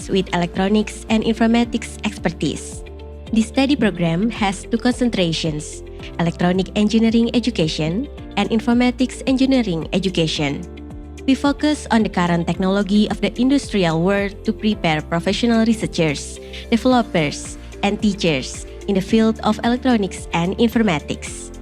with electronics and informatics expertise. The study program has two concentrations: electronic engineering education and informatics engineering education. We focus on the current technology of the industrial world to prepare professional researchers, developers, and teachers in the field of electronics and informatics.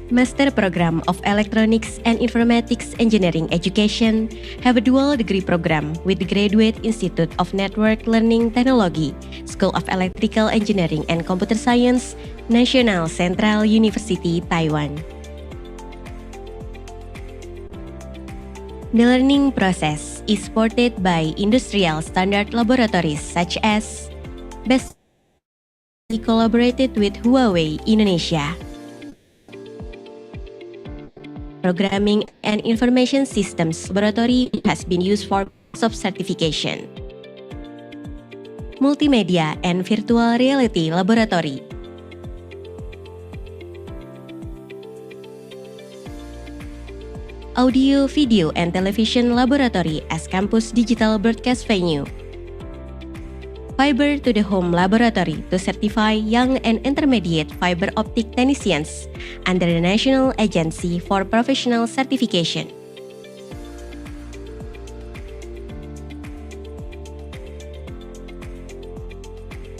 Master Program of Electronics and Informatics Engineering Education have a dual degree program with the Graduate Institute of Network Learning Technology, School of Electrical Engineering and Computer Science, National Central University, Taiwan. The learning process is supported by industrial standard laboratories such as BEST, collaborated with Huawei Indonesia. Programming and Information Systems Laboratory has been used for certification. Multimedia and Virtual Reality Laboratory. Audio, Video, and Television Laboratory as campus digital broadcast venue. Fiber to the Home Laboratory to certify young and intermediate fiber optic technicians under the National Agency for Professional Certification.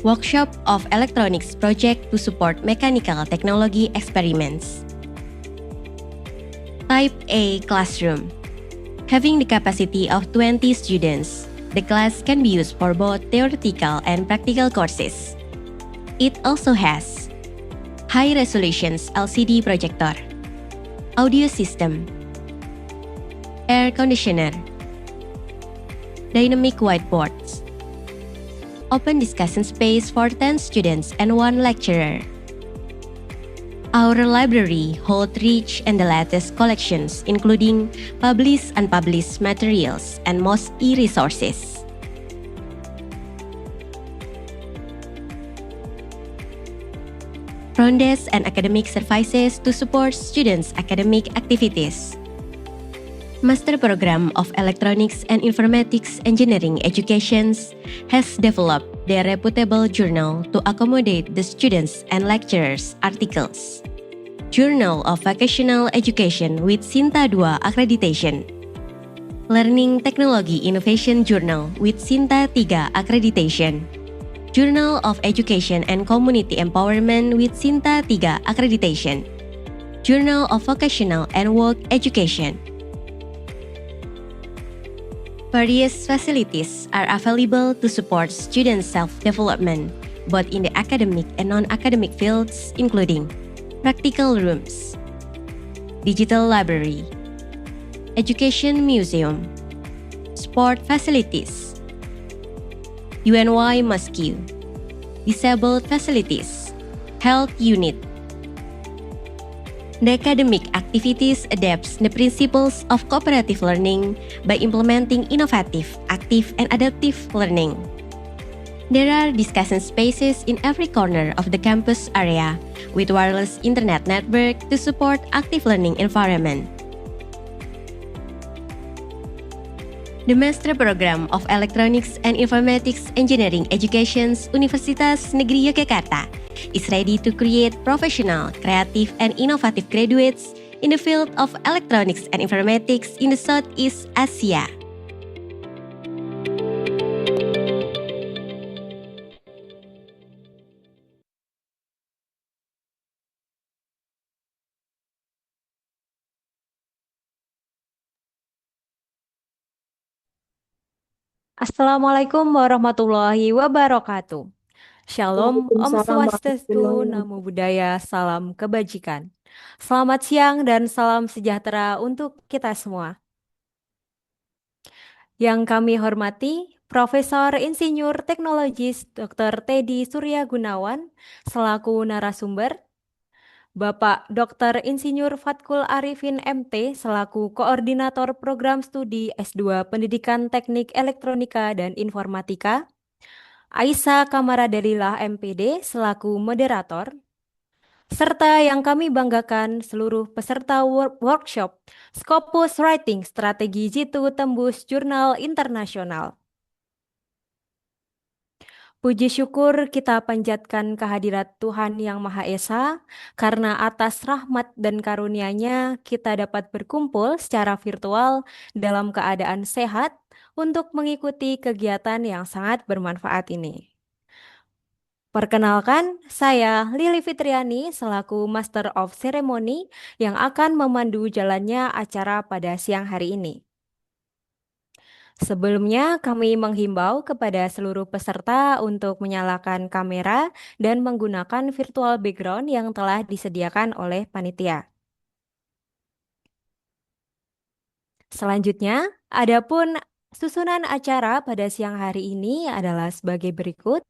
Workshop of Electronics Project to support mechanical technology experiments. Type A Classroom. Having the capacity of 20 students, the class can be used for both theoretical and practical courses. It also has high-resolution LCD projector, audio system, air conditioner, dynamic whiteboards, open discussion space for 10 students and 1 lecturer. Our library holds rich and the latest collections, including published and unpublished materials and most e-resources. Front desk and academic services to support students' academic activities. Master Program of Electronics and Informatics Engineering Education has developed their reputable journal to accommodate the students' and lecturers' articles. Journal of Vocational Education with Sinta 2 accreditation. Learning Technology Innovation Journal with Sinta 3 accreditation. Journal of Education and Community Empowerment with Sinta 3 accreditation. Journal of Vocational and Work Education. Various facilities are available to support student self-development, both in the academic and non-academic fields, including practical rooms, digital library, education museum, sport facilities, UNY Mosque, disabled facilities, health unit. The academic activities adapts the principles of cooperative learning by implementing innovative, active, and adaptive learning. There are discussion spaces in every corner of the campus area with wireless internet network to support active learning environment. The Master Program of Electronics and Informatics Engineering Education Universitas Negeri Yogyakarta is ready to create professional, creative, and innovative graduates in the field of electronics and informatics in the Southeast Asia. Assalamualaikum warahmatullahi wabarakatuh. Shalom, Om Waalaikumsalam Swastiastu, warahmatullahi Namo wabarakatuh. Buddhaya, Salam Kebajikan. Selamat siang dan salam sejahtera untuk kita semua. Yang kami hormati, Profesor Insinyur Teknologis Dr. Teddy Surya Gunawan, selaku narasumber, Bapak Dr. Insinyur Fatkul Arifin MT, selaku Koordinator Program Studi S2 Pendidikan Teknik Elektronika dan Informatika, Aisyah Kamaradelilah MPD selaku moderator, serta yang kami banggakan seluruh peserta workshop Scopus Writing Strategi Jitu Tembus Jurnal Internasional. Puji syukur kita panjatkan kehadirat Tuhan Yang Maha Esa, karena atas rahmat dan karunia-Nya kita dapat berkumpul secara virtual dalam keadaan sehat untuk mengikuti kegiatan yang sangat bermanfaat ini. Perkenalkan, saya Lili Fitriani selaku Master of Ceremony yang akan memandu jalannya acara pada siang hari ini. Sebelumnya, kami menghimbau kepada seluruh peserta untuk menyalakan kamera dan menggunakan virtual background yang telah disediakan oleh panitia. Selanjutnya, adapun susunan acara pada siang hari ini adalah sebagai berikut.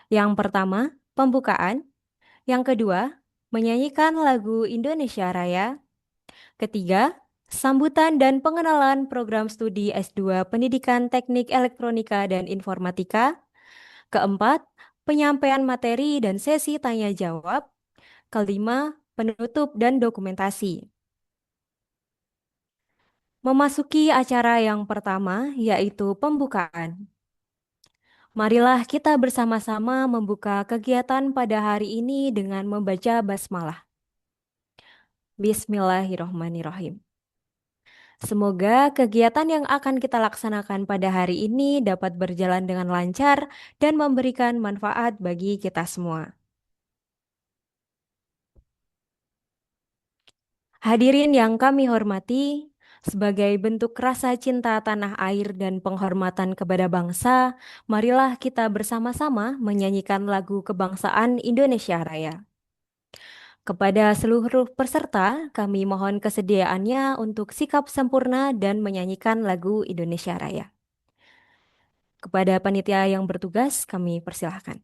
Yang pertama, pembukaan. Yang kedua, menyanyikan lagu Indonesia Raya. Ketiga, sambutan dan pengenalan program studi S2 Pendidikan Teknik Elektronika dan Informatika. Keempat, penyampaian materi dan sesi tanya jawab. Kelima, penutup dan dokumentasi. Memasuki acara yang pertama, yaitu pembukaan. Marilah kita bersama-sama membuka kegiatan pada hari ini dengan membaca basmalah. Bismillahirrohmanirrohim. Semoga kegiatan yang akan kita laksanakan pada hari ini dapat berjalan dengan lancar dan memberikan manfaat bagi kita semua. Hadirin yang kami hormati, sebagai bentuk rasa cinta tanah air dan penghormatan kepada bangsa, marilah kita bersama-sama menyanyikan lagu kebangsaan Indonesia Raya. Kepada seluruh peserta, kami mohon kesediaannya untuk sikap sempurna dan menyanyikan lagu Indonesia Raya. Kepada panitia yang bertugas, kami persilahkan.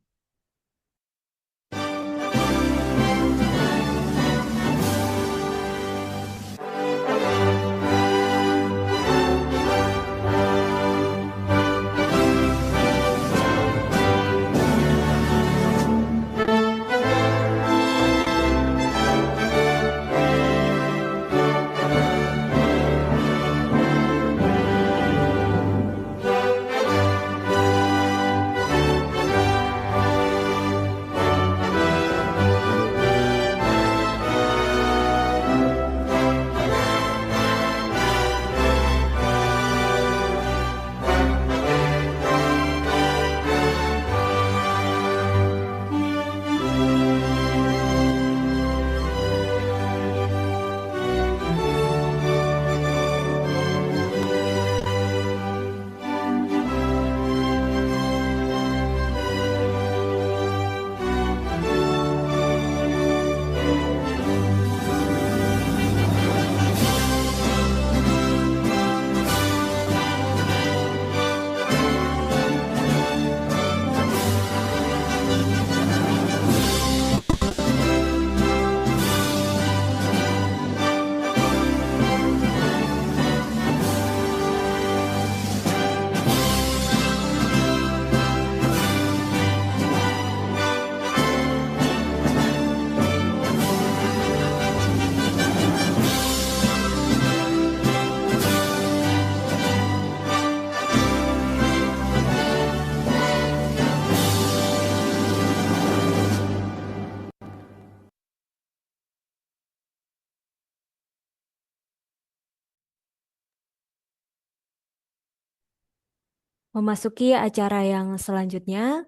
Memasuki acara yang selanjutnya,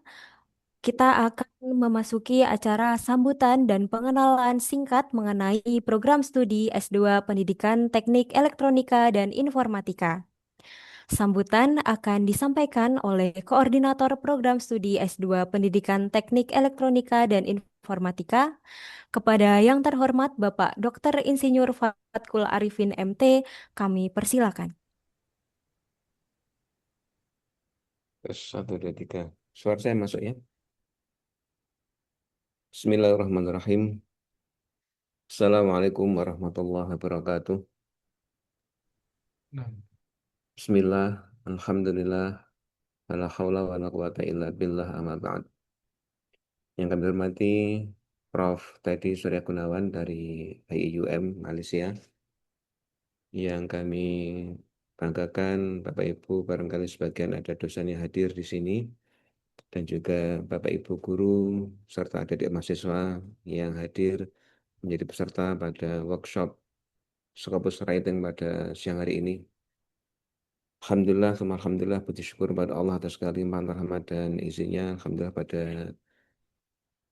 kita akan memasuki acara sambutan dan pengenalan singkat mengenai program studi S2 Pendidikan Teknik Elektronika dan Informatika. Sambutan akan disampaikan oleh Koordinator Program Studi S2 Pendidikan Teknik Elektronika dan Informatika kepada yang terhormat Bapak Dr. Insinyur Fatkul Arifin MT, kami persilakan. Terus 1, 2, 3. Suara saya masuk ya. Bismillahirrahmanirrahim. Assalamualaikum warahmatullahi wabarakatuh. Bismillah, alhamdulillah, wala haula wala quwata illa billah amma ba'd. Yang kami hormati Prof. Teddy Surya Gunawan dari IIUM Malaysia. Yang kami banggakan Bapak Ibu barangkali sebagian ada dosen yang hadir di sini. dan juga Bapak Ibu guru serta adik-adik mahasiswa yang hadir menjadi peserta pada workshop Scopus Writing pada siang hari ini. Alhamdulillah, alhamdulillah, puji syukur pada Allah atas segala limpahan rahmat dan izinnya. Alhamdulillah pada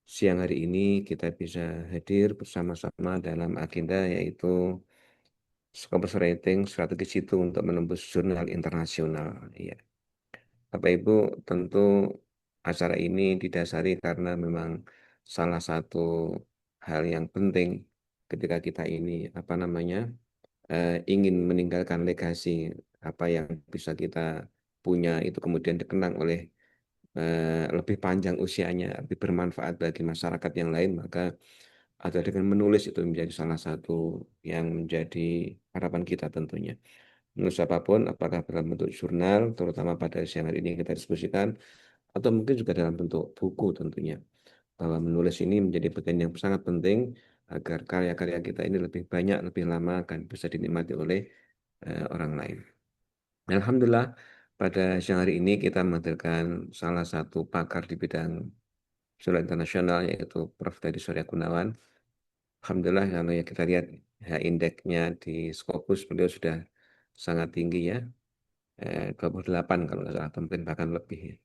siang hari ini kita bisa hadir bersama-sama dalam agenda yaitu Scopus Writing strategi situ untuk menembus jurnal internasional. Ya. Bapak Ibu, tentu acara ini didasari karena memang salah satu hal yang penting ketika kita ini ingin meninggalkan legasi apa yang bisa kita punya itu kemudian dikenang oleh lebih panjang usianya, lebih bermanfaat bagi masyarakat yang lain, maka ada dengan menulis itu menjadi salah satu yang menjadi harapan kita tentunya. Menulis apapun, apakah dalam bentuk jurnal, terutama pada siang hari ini yang kita diskusikan, atau mungkin juga dalam bentuk buku tentunya. Bahwa menulis ini menjadi bagian yang sangat penting agar karya-karya kita ini lebih banyak, lebih lama akan bisa dinikmati oleh orang lain. Alhamdulillah, pada siang hari ini kita menghadirkan salah satu pakar di bidang jurnal internasional yaitu Prof. Teddy Surya Gunawan. Alhamdulillah kalau ya kita lihat indeksnya di Scopus beliau sudah sangat tinggi ya, 28 kalau nggak salah, atau mungkin bahkan lebih ya.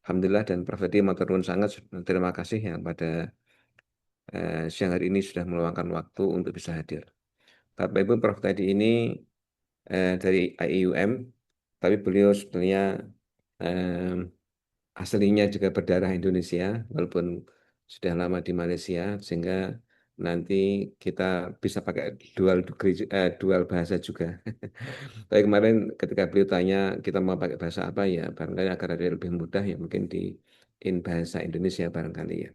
Alhamdulillah dan Prof. Teddy matur nuwun sangat, terima kasih yang pada siang hari ini sudah meluangkan waktu untuk bisa hadir. Bapak Ibu, Prof. Teddy ini dari IEUM, tapi beliau sebenarnya eh, aslinya juga berdarah Indonesia, walaupun sudah lama di Malaysia, sehingga nanti kita bisa pakai dual degree, dual bahasa juga. Tapi kemarin ketika beliau tanya kita mau pakai bahasa apa ya, barangkali agar ada lebih mudah ya mungkin di bahasa Indonesia barangkali ya.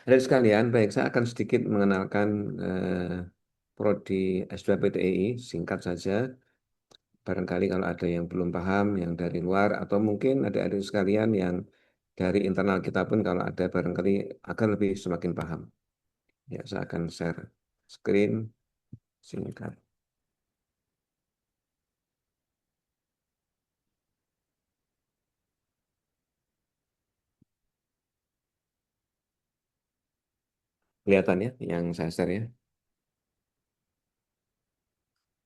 Ada sekalian, baik saya akan sedikit mengenalkan Prodi S2 PTI, singkat saja. Barangkali kalau ada yang belum paham, yang dari luar, atau mungkin ada sekalian yang dari internal kita pun kalau ada barangkali akan lebih semakin paham. Ya, saya akan share screen singkat. Kelihatan ya yang saya share ya.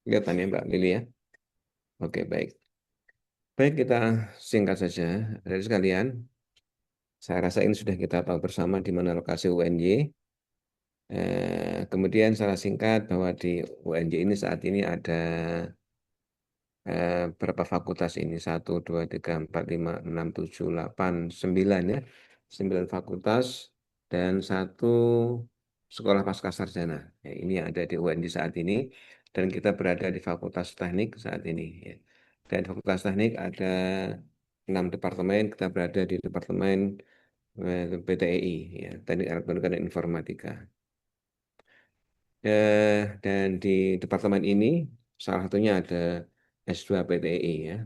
Kelihatan ya Mbak Lili ya. Oke, baik. Baik, kita singkat saja. Dari sekalian, saya rasa ini sudah kita tahu bersama di mana lokasi UNY. Kemudian secara singkat bahwa di UNJ ini saat ini ada berapa fakultas ini? 1, 2, 3, 4, 5, 6, 7, 8, 9 ya. 9 fakultas dan 1 sekolah pasca sarjana. Ya, ini yang ada di UNJ saat ini dan kita berada di Fakultas Teknik saat ini. Ya. Dan di Fakultas Teknik ada 6 departemen, kita berada di Departemen PTEI, ya, Teknik Elektronika dan Informatika. Dan di departemen ini salah satunya ada S2 PTI ya,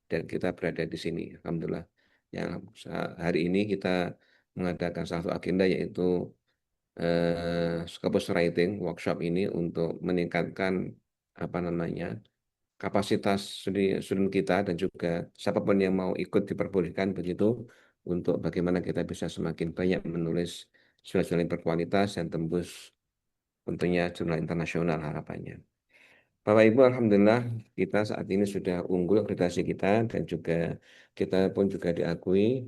dan kita berada di sini, alhamdulillah. Yang hari ini kita mengadakan salah satu agenda yaitu Scopus Writing workshop ini untuk meningkatkan apa namanya kapasitas student kita dan juga siapapun yang mau ikut diperbolehkan begitu untuk bagaimana kita bisa semakin banyak menulis jurnal-jurnal yang berkualitas dan tembus tentunya jurnal internasional harapannya. Bapak Ibu, Alhamdulillah kita saat ini sudah unggul akreditasi kita dan juga kita pun juga diakui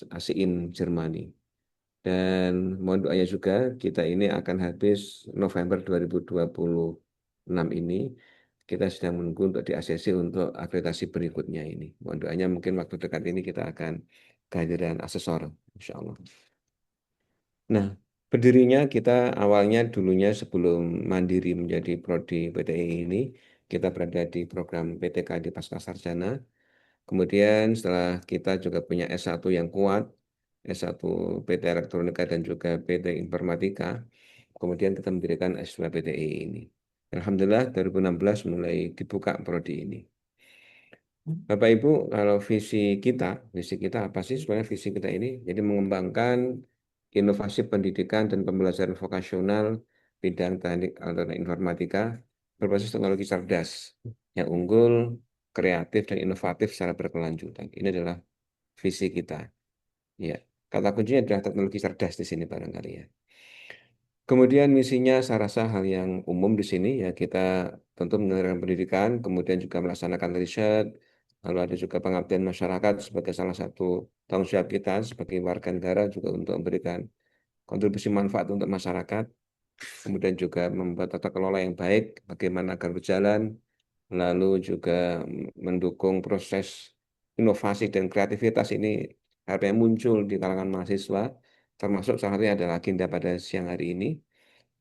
ASIIN Jermani. Dan mohon doanya juga kita ini akan habis November 2026 ini. Kita sedang menunggu untuk di ACC untuk akreditasi berikutnya ini. Mohon doanya mungkin waktu dekat ini kita akan kehadiran asesor, insya Allah. Nah, berdirinya kita awalnya dulunya sebelum mandiri menjadi prodi PTI ini, kita berada di program PTK di Pascasarjana. Kemudian setelah kita juga punya S1 yang kuat, S1 PT Elektronika dan juga PT Informatika, kemudian kita mendirikan S2 PTI ini. Alhamdulillah 2016 mulai dibuka prodi ini. Bapak Ibu, kalau visi kita apa sih sebenarnya visi kita ini? Jadi mengembangkan inovasi pendidikan dan pembelajaran vokasional bidang teknik dan informatika berbasis teknologi cerdas yang unggul, kreatif dan inovatif secara berkelanjutan. Ini adalah visi kita. Ya, kata kuncinya adalah teknologi cerdas di sini barangkali ya. Kemudian misinya saya rasa hal yang umum di sini ya kita tentu menyelenggarakan pendidikan, kemudian juga melaksanakan riset, lalu ada juga pengabdian masyarakat sebagai salah satu tanggung jawab kita sebagai warga negara juga untuk memberikan kontribusi manfaat untuk masyarakat, kemudian juga membuat tata kelola yang baik, bagaimana agar berjalan, lalu juga mendukung proses inovasi dan kreativitas ini harusnya muncul di kalangan mahasiswa, termasuk salah satunya adalah agenda pada siang hari ini.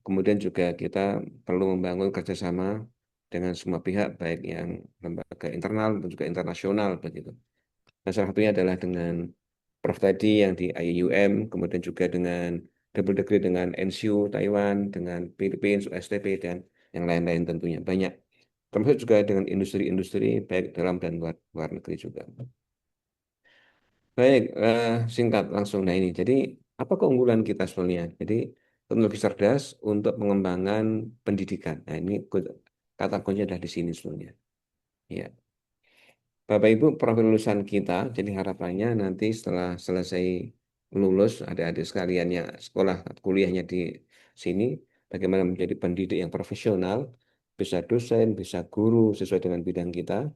Kemudian juga kita perlu membangun kerjasama dengan semua pihak, baik yang lembaga internal maupun juga internasional begitu. Nah, salah satunya adalah dengan Prof tadi yang di IUM, kemudian juga dengan double degree dengan NCU Taiwan, dengan Philippines, USTP, dan yang lain-lain tentunya banyak. Termasuk juga dengan industri-industri baik dalam dan luar negeri juga. Baik, singkat langsung. Nah ini, jadi apa keunggulan kita sebenarnya? Jadi teknologi cerdas untuk pengembangan pendidikan. Nah ini kata kunci ada di sini sebenarnya. Ya, Bapak Ibu profil lulusan kita, jadi harapannya nanti setelah selesai lulus, adik-adik sekalian yang sekolah kuliahnya di sini, bagaimana menjadi pendidik yang profesional, bisa dosen, bisa guru sesuai dengan bidang kita,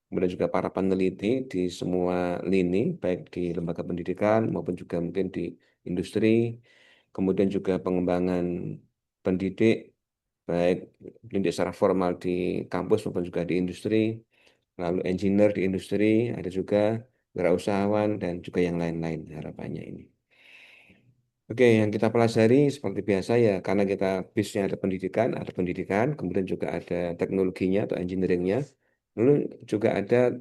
kemudian juga para peneliti di semua lini, baik di lembaga pendidikan maupun juga mungkin di industri, kemudian juga pengembangan pendidik, baik pendidik secara formal di kampus maupun juga di industri, lalu engineer di industri, ada juga wirausahawan dan juga yang lain-lain harapannya ini. Oke, yang kita pelajari seperti biasa ya, karena kita bisnya ada pendidikan, kemudian juga ada teknologinya atau engineeringnya, lalu juga ada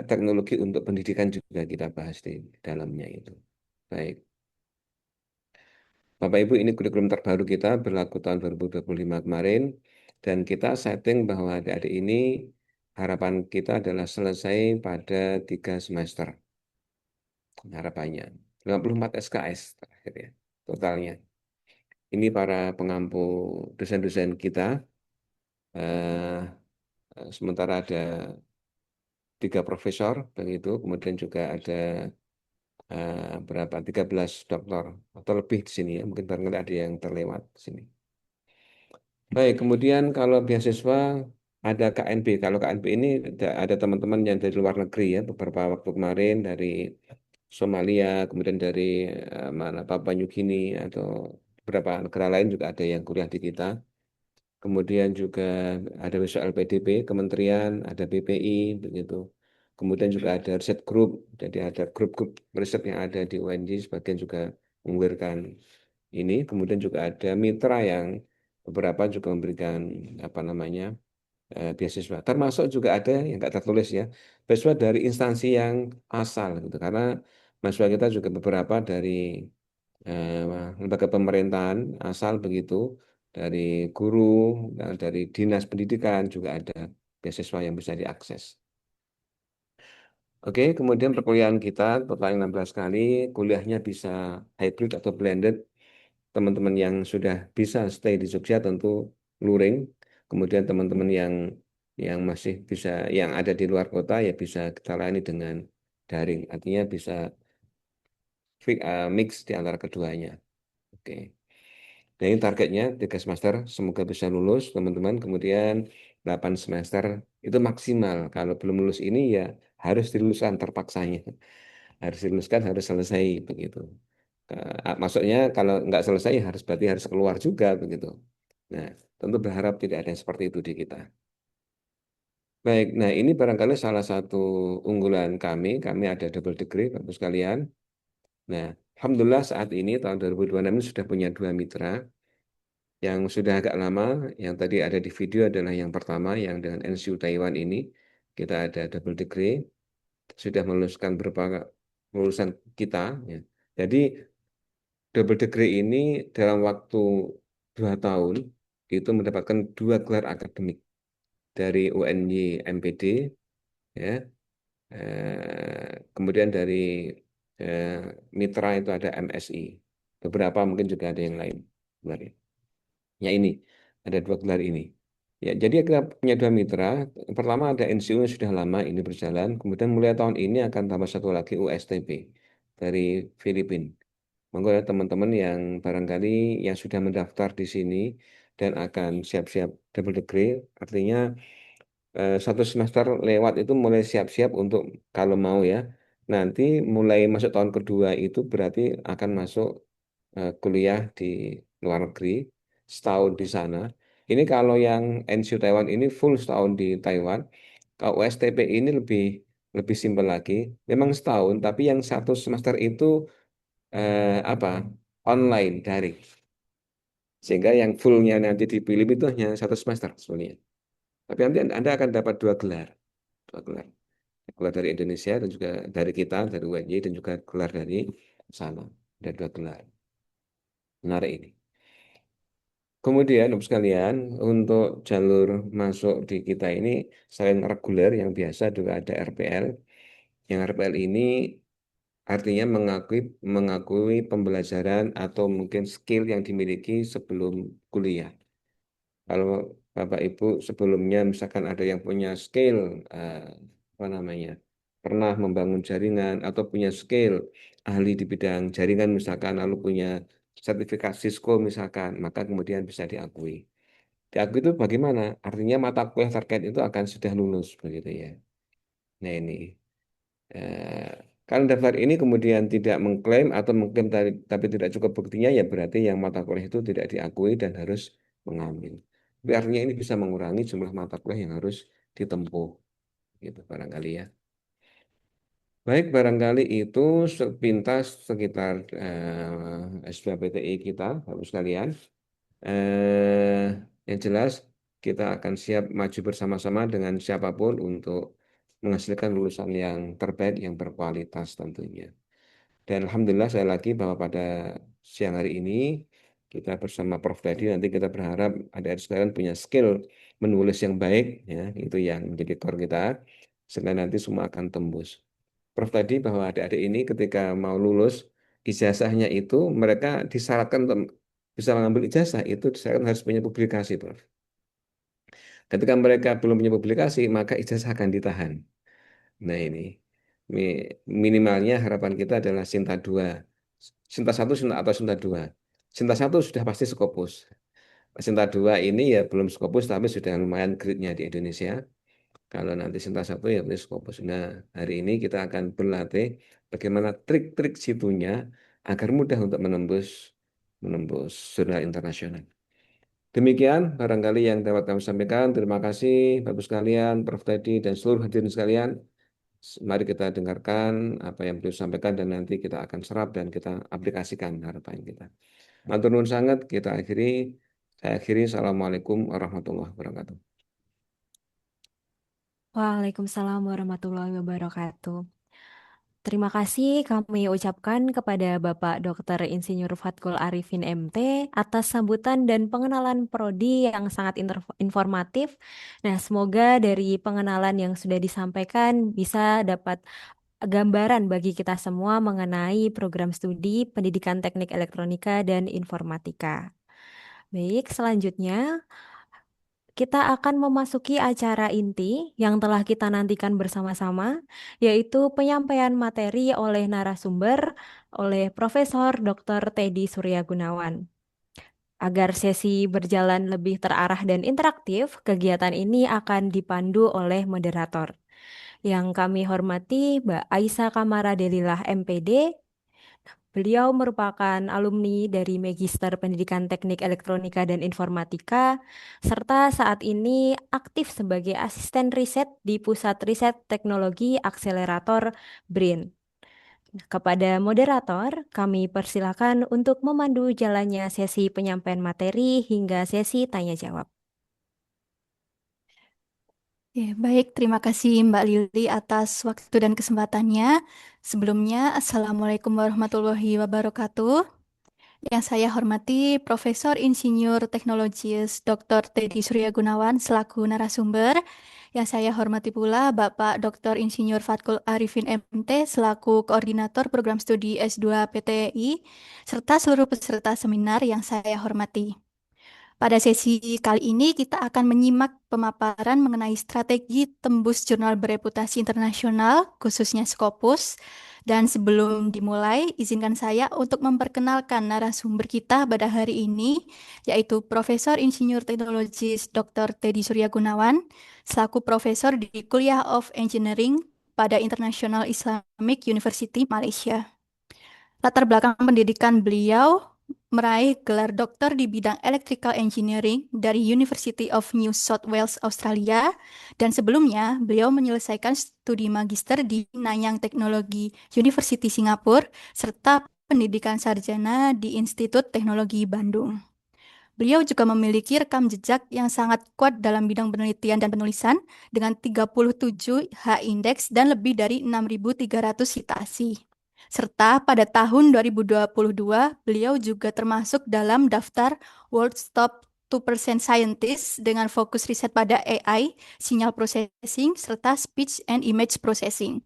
teknologi untuk pendidikan juga kita bahas di dalamnya itu. Baik, Bapak Ibu ini kurikulum terbaru kita berlaku tahun 2025 kemarin, dan kita setting bahwa adik-adik ini harapan kita adalah selesai pada 3 semester harapannya. 54 SKS terakhir ya, totalnya. Ini para pengampu dosen-dosen kita. Eh, Sementara ada 3 profesor, begitu. Kemudian juga ada berapa? 13 doktor atau lebih di sini ya. Mungkin barangkali ada yang terlewat di sini. Baik, kemudian kalau beasiswa ada KNB. Kalau KNB ini ada teman-teman yang dari luar negeri ya. Beberapa waktu kemarin dari Somalia, kemudian dari mana Papua New Guinea atau beberapa negara lain juga ada yang kuliah di kita. Kemudian juga ada besok LPDP, kementerian, ada BPI, begitu. Kemudian juga ada riset group, jadi ada grup-grup riset yang ada di UNJ, sebagian juga menggulirkan ini. Kemudian juga ada mitra yang beberapa juga memberikan apa namanya beasiswa. Termasuk juga ada yang nggak tertulis ya, beasiswa dari instansi yang asal, gitu. Karena mahasiswa kita juga beberapa dari lembaga pemerintahan asal begitu, dari guru, dari dinas pendidikan juga ada beasiswa yang bisa diakses. Oke, kemudian perkuliahan kita total 16 kali, kuliahnya bisa hybrid atau blended. Teman-teman yang sudah bisa stay di Jogja tentu luring. Kemudian teman-teman yang masih bisa, yang ada di luar kota ya bisa kita layani dengan daring. Artinya bisa mix di antara keduanya. Oke. Nah, ini targetnya 3 semester, semoga bisa lulus teman-teman. Kemudian 8 semester itu maksimal. Kalau belum lulus ini ya harus diluluskan terpaksanya. Harus diluluskan, harus selesai begitu. Maksudnya kalau nggak selesai ya harus berarti harus keluar juga begitu. Nah, tentu berharap tidak ada yang seperti itu di kita. Baik, nah ini barangkali salah satu unggulan kami. Kami ada double degree, Bapak sekalian. Nah, Alhamdulillah saat ini tahun 2026 ini sudah punya 2 mitra. Yang sudah agak lama, yang tadi ada di video adalah yang pertama, yang dengan NCU Taiwan ini. Kita ada double degree, sudah meluluskan beberapa lulusan kita. Ya. Jadi double degree ini dalam waktu 2 tahun, itu mendapatkan 2 gelar akademik dari UNY MPD, ya. Kemudian dari eh, mitra itu ada MSI. Beberapa mungkin juga ada yang lain. Ya ini, ada 2 gelar ini. Ya, jadi kita punya 2 mitra. Pertama ada NCU yang sudah lama ini berjalan. Kemudian mulai tahun ini akan tambah satu lagi USTP. dari Filipina. Monggo ya teman-teman yang barangkali yang sudah mendaftar di sini dan akan siap-siap double degree, artinya satu semester lewat itu mulai siap-siap untuk kalau mau ya. Nanti mulai masuk tahun kedua itu berarti akan masuk kuliah di luar negeri setahun di sana. Ini kalau yang NCU Taiwan ini full setahun di Taiwan. Kalau USTP ini lebih lebih simpel lagi. Memang setahun, tapi yang satu semester itu apa online daring. Sehingga yang fullnya nanti dipilih itu hanya satu semester sebenarnya. Tapi nanti Anda akan dapat dua gelar, gelar dari Indonesia dan juga dari kita dari UNY dan juga gelar dari sana. Ada dua gelar. Menarik ini. Kemudian, Bapak sekalian, untuk jalur masuk di kita ini selain reguler yang biasa juga ada RPL. Yang RPL ini artinya mengakui pembelajaran atau mungkin skill yang dimiliki sebelum kuliah. Kalau Bapak Ibu sebelumnya misalkan ada yang punya skill apa namanya pernah membangun jaringan atau punya skill ahli di bidang jaringan misalkan lalu punya sertifikat Cisco misalkan maka kemudian bisa diakui. Diakui itu bagaimana? Artinya mata kuliah terkait itu akan sudah lulus begitu ya. Nah ini. Eh, Kalau daftar ini kemudian tidak mengklaim atau mengklaim tapi tidak cukup buktinya, ya berarti yang mata kuliah itu tidak diakui dan harus mengambil. Tapi artinya ini bisa mengurangi jumlah mata kuliah yang harus ditempuh, gitu barangkali ya. Baik, barangkali itu sepintas sekitar S2PTI kita, Bapak sekalian. Eh, yang jelas kita akan siap maju bersama-sama dengan siapapun untuk menghasilkan lulusan yang terbaik, yang berkualitas tentunya. Dan Alhamdulillah saya lagi bahwa pada siang hari ini kita bersama Prof. Teddy nanti kita berharap adik-adik sekalian punya skill menulis yang baik, ya itu yang menjadi core kita, sehingga nanti semua akan tembus. Prof tadi bahwa adik-adik ini ketika mau lulus ijazahnya itu mereka disyaratkan untuk bisa mengambil ijazah itu disyaratkan harus punya publikasi, Prof. Ketika mereka belum punya publikasi maka ijazah akan ditahan. Nah ini minimalnya harapan kita adalah Sinta 2, Sinta 1 Sinta atau Sinta 2. Sinta 1 sudah pasti Scopus. Sinta 2 ini ya belum Scopus tapi sudah lumayan grade-nya di Indonesia. Kalau nanti Sinta 1 ya berarti Scopus. Nah, hari ini kita akan berlatih bagaimana trik-trik situnya agar mudah untuk menembus menembus jurnal internasional. Demikian barangkali yang dapat kami sampaikan. Terima kasih Bapak sekalian, Prof. Teddy dan seluruh hadirin sekalian. Mari kita dengarkan apa yang beliau sampaikan dan nanti kita akan serap dan kita aplikasikan harapan kita. Matur nuwun sangat, saya akhiri. Assalamualaikum warahmatullahi wabarakatuh. Waalaikumsalam warahmatullahi wabarakatuh. Terima kasih kami ucapkan kepada Bapak Dr. Insinyur Fatkul Arifin MT atas sambutan dan pengenalan prodi yang sangat informatif. Nah, semoga dari pengenalan yang sudah disampaikan bisa dapat gambaran bagi kita semua mengenai program studi Pendidikan Teknik Elektronika dan Informatika. Baik, selanjutnya kita akan memasuki acara inti yang telah kita nantikan bersama-sama, yaitu penyampaian materi oleh narasumber oleh Profesor Dr. Teddy Surya Gunawan. Agar sesi berjalan lebih terarah dan interaktif, kegiatan ini akan dipandu oleh moderator. Yang kami hormati Mbak Aisyah Kamara Delilah MPD. Beliau merupakan alumni dari Magister Pendidikan Teknik Elektronika dan Informatika, serta saat ini aktif sebagai asisten riset di Pusat Riset Teknologi Akselerator BRIN. Kepada moderator, kami persilakan untuk memandu jalannya sesi penyampaian materi hingga sesi tanya jawab. Ya, baik, terima kasih Mbak Lili atas waktu dan kesempatannya. Sebelumnya, Assalamualaikum warahmatullahi wabarakatuh. Yang saya hormati Profesor Insinyur Teknologis Dr. Teddy Surya Gunawan selaku narasumber. Yang saya hormati pula Bapak Dr. Insinyur Fatkul Arifin MT selaku Koordinator Program Studi S2 PTI, serta seluruh peserta seminar yang saya hormati. Pada sesi kali ini kita akan menyimak pemaparan mengenai strategi tembus jurnal bereputasi internasional, khususnya Scopus, Dan sebelum dimulai, izinkan saya untuk memperkenalkan narasumber kita pada hari ini, yaitu Profesor Insinyur Teknologis Dr. Teddy Surya Gunawan, selaku Profesor di Kuliah of Engineering pada International Islamic University Malaysia. Latar belakang pendidikan beliau meraih gelar doktor di bidang Electrical Engineering dari University of New South Wales, Australia, dan sebelumnya beliau menyelesaikan studi magister di Nanyang Teknologi University Singapura, serta pendidikan sarjana di Institut Teknologi Bandung. Beliau juga memiliki rekam jejak yang sangat kuat dalam bidang penelitian dan penulisan dengan 37 H-index dan lebih dari 6.300 citasi. Serta pada tahun 2022, beliau juga termasuk dalam daftar World's Top 2% Scientist dengan fokus riset pada AI, sinyal processing, serta speech and image processing.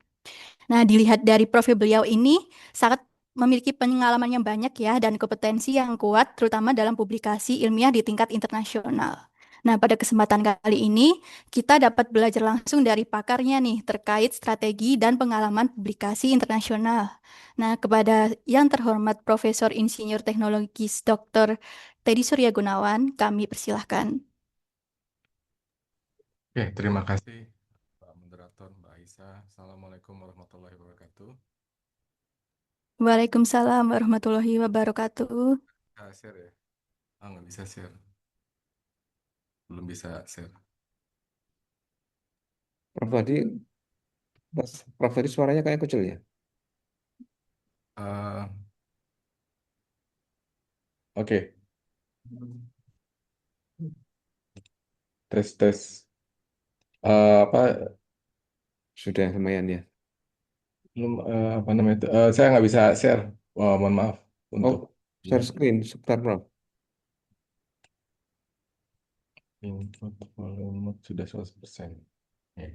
Nah, dilihat dari profil beliau ini, sangat memiliki pengalaman yang banyak ya, dan kompetensi yang kuat, terutama dalam publikasi ilmiah di tingkat internasional. Nah, pada kesempatan kali ini, kita dapat belajar langsung dari pakarnya nih, terkait strategi dan pengalaman publikasi internasional. Nah, kepada yang terhormat Profesor Insinyur Teknologis Dr. Teddy Surya Gunawan, kami persilahkan. Oke, terima kasih Pak Moderator, Mbak Aisyah. Assalamualaikum warahmatullahi wabarakatuh. Waalaikumsalam warahmatullahi wabarakatuh. Bisa share ya? Nggak bisa share. Belum bisa share. Prof tadi, Prof tadi suaranya kayak kecil ya? Eh, Oke, tes. Apa Sudah lumayan ya. belum apa namanya itu? Saya nggak bisa share. Wah, mohon maaf Oh, untuk share screen, sebentar Prof. input volume sudah 100%. Ya.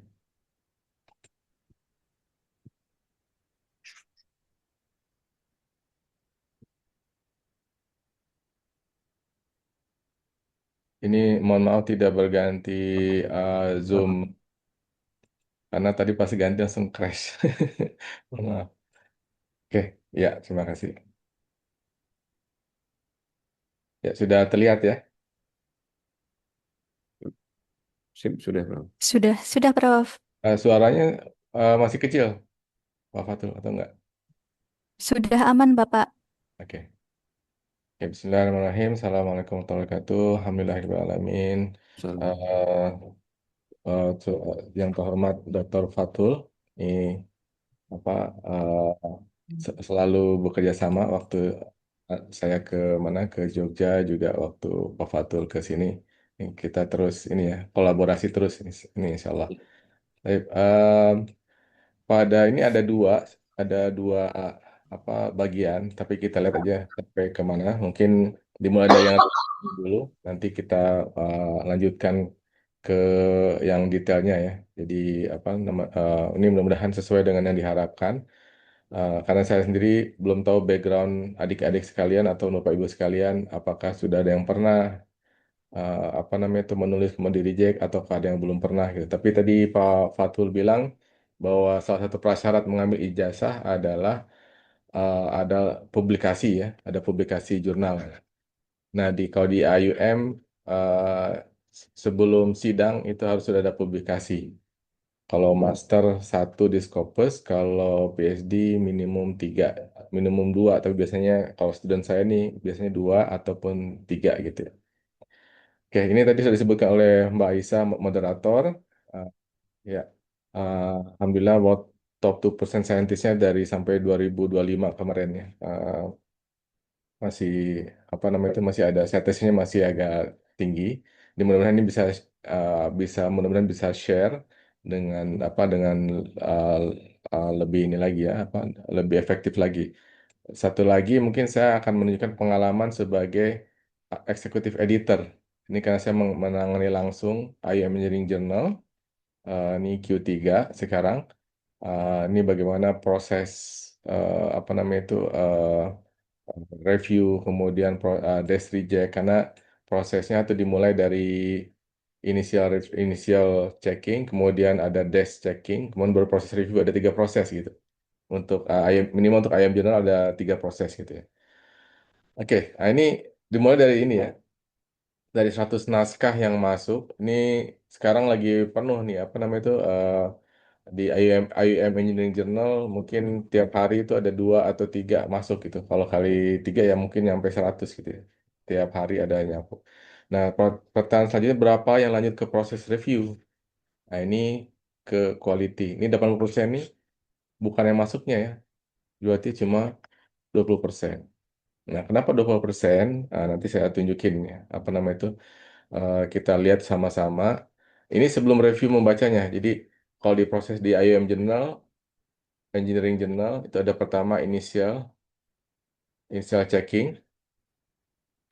Ini mohon maaf tidak berganti Zoom karena tadi pas ganti langsung crash. Mohon maaf. Oke, ya terima kasih. Ya sudah terlihat ya. Sip, sudah Prof. Sudah, Prof. Suaranya masih kecil, Pak Fatul, atau enggak? Sudah aman, Bapak. Oke. Oke, Bismillahirrahmanirrahim. Assalamualaikum warahmatullahi wabarakatuh. Alhamdulillahirrahmanirrahim. Salam. Eh, yang terhormat Dr. Fatul, ini apa selalu bekerja sama waktu saya ke mana ke Jogja juga waktu Pak Fatul ke sini. Ini kita terus ini ya kolaborasi terus ini Insya Allah. Baik, pada ini ada dua apa bagian, tapi kita lihat aja sampai kemana. Mungkin dimulai dari yang dulu, nanti kita lanjutkan ke yang detailnya ya. Jadi apa ini mudah-mudahan sesuai dengan yang diharapkan. Karena saya sendiri belum tahu background adik-adik sekalian atau bapak ibu sekalian, apakah sudah ada yang pernah apa namanya itu menulis kemudian di reject atau ada yang belum pernah gitu. Tapi tadi Pak Fatul bilang bahwa salah satu prasyarat mengambil ijazah adalah ada publikasi ya, ada publikasi jurnal. Nah, kalau di IUM sebelum sidang itu harus sudah ada publikasi. Kalau master satu di Scopus, kalau PhD minimum tiga, minimum dua, tapi biasanya kalau student saya nih biasanya dua ataupun tiga gitu. Oke, ini tadi sudah disebutkan oleh Mbak Aisyah, moderator. Uh, ya, Alhamdulillah buat top 2% scientist-nya dari sampai 2025 kemarin ya. Masih apa namanya itu masih ada CTS-nya masih agak tinggi. Di mudah-mudahan ini bisa mudah-mudahan bisa share dengan uh, lebih ini lagi ya apa lebih efektif lagi. Satu lagi mungkin saya akan menunjukkan pengalaman sebagai executive editor. Ini karena saya menangani langsung IM Engineering Journal, ini Q3 sekarang. Ini bagaimana proses apa namanya itu review, kemudian desk reject, karena prosesnya itu dimulai dari initial checking, kemudian ada desk checking, kemudian baru proses review, ada 3 proses gitu. Untuk minimal untuk IAM Journal ada 3 proses gitu ya. Oke, nah ini dimulai dari ini ya. Dari 100 naskah yang masuk, ini sekarang lagi penuh nih, apa namanya itu, di IUM Engineering Journal, mungkin tiap hari itu ada 2 atau 3 masuk gitu. Kalau kali 3 ya mungkin nyampe 100 gitu ya. Tiap hari ada yang nyampe. Nah, pertanyaan selanjutnya berapa yang lanjut ke proses review? Nah, ini ke quality. Ini 80% nih bukan yang masuknya ya. Berarti cuma 20%. Nah, kenapa 20%? Nah, nanti saya tunjukin ya, apa nama itu. Kita lihat sama-sama. Ini sebelum review membacanya. Jadi, kalau di proses di IUM Journal, Engineering Journal, itu ada pertama initial checking.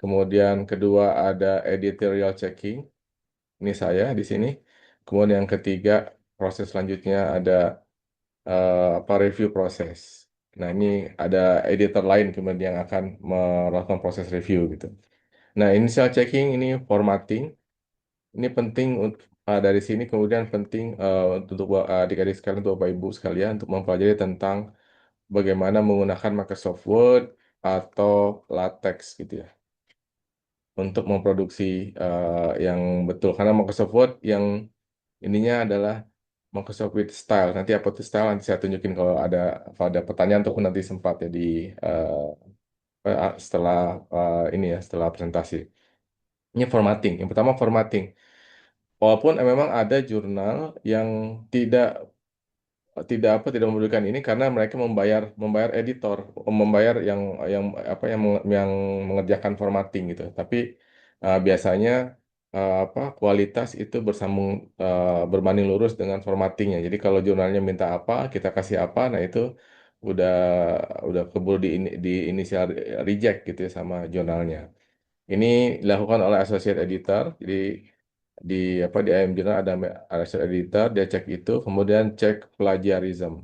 Kemudian kedua ada editorial checking. Ini saya di sini. Kemudian yang ketiga, proses selanjutnya ada apa review proses. Nah, ini ada editor lain kemudian yang akan melakukan proses review gitu. Nah, initial checking ini formatting. Ini penting dari sini kemudian penting untuk adik-adik sekalian, untuk Bapak Ibu sekalian untuk mempelajari tentang bagaimana menggunakan Microsoft Word atau LaTeX gitu ya untuk memproduksi yang betul. Karena Microsoft Word yang ininya adalah Microsoft with Style. Nanti apa itu Style nanti saya tunjukin kalau ada pertanyaan ataupun nanti sempat ya di setelah ini ya setelah presentasi. Ini formatting. Yang pertama formatting. Walaupun memang ada jurnal yang tidak tidak memberikan ini karena mereka membayar editor, membayar yang mengerjakan formatting gitu. Tapi biasanya apa kualitas itu berbanding lurus dengan formattingnya. Jadi kalau jurnalnya minta apa, kita kasih apa, nah itu udah keburu di inisial reject gitu ya sama jurnalnya. Ini dilakukan oleh associate editor. Jadi di di IM Journal ada associate editor, dia cek itu, kemudian cek plagiarism.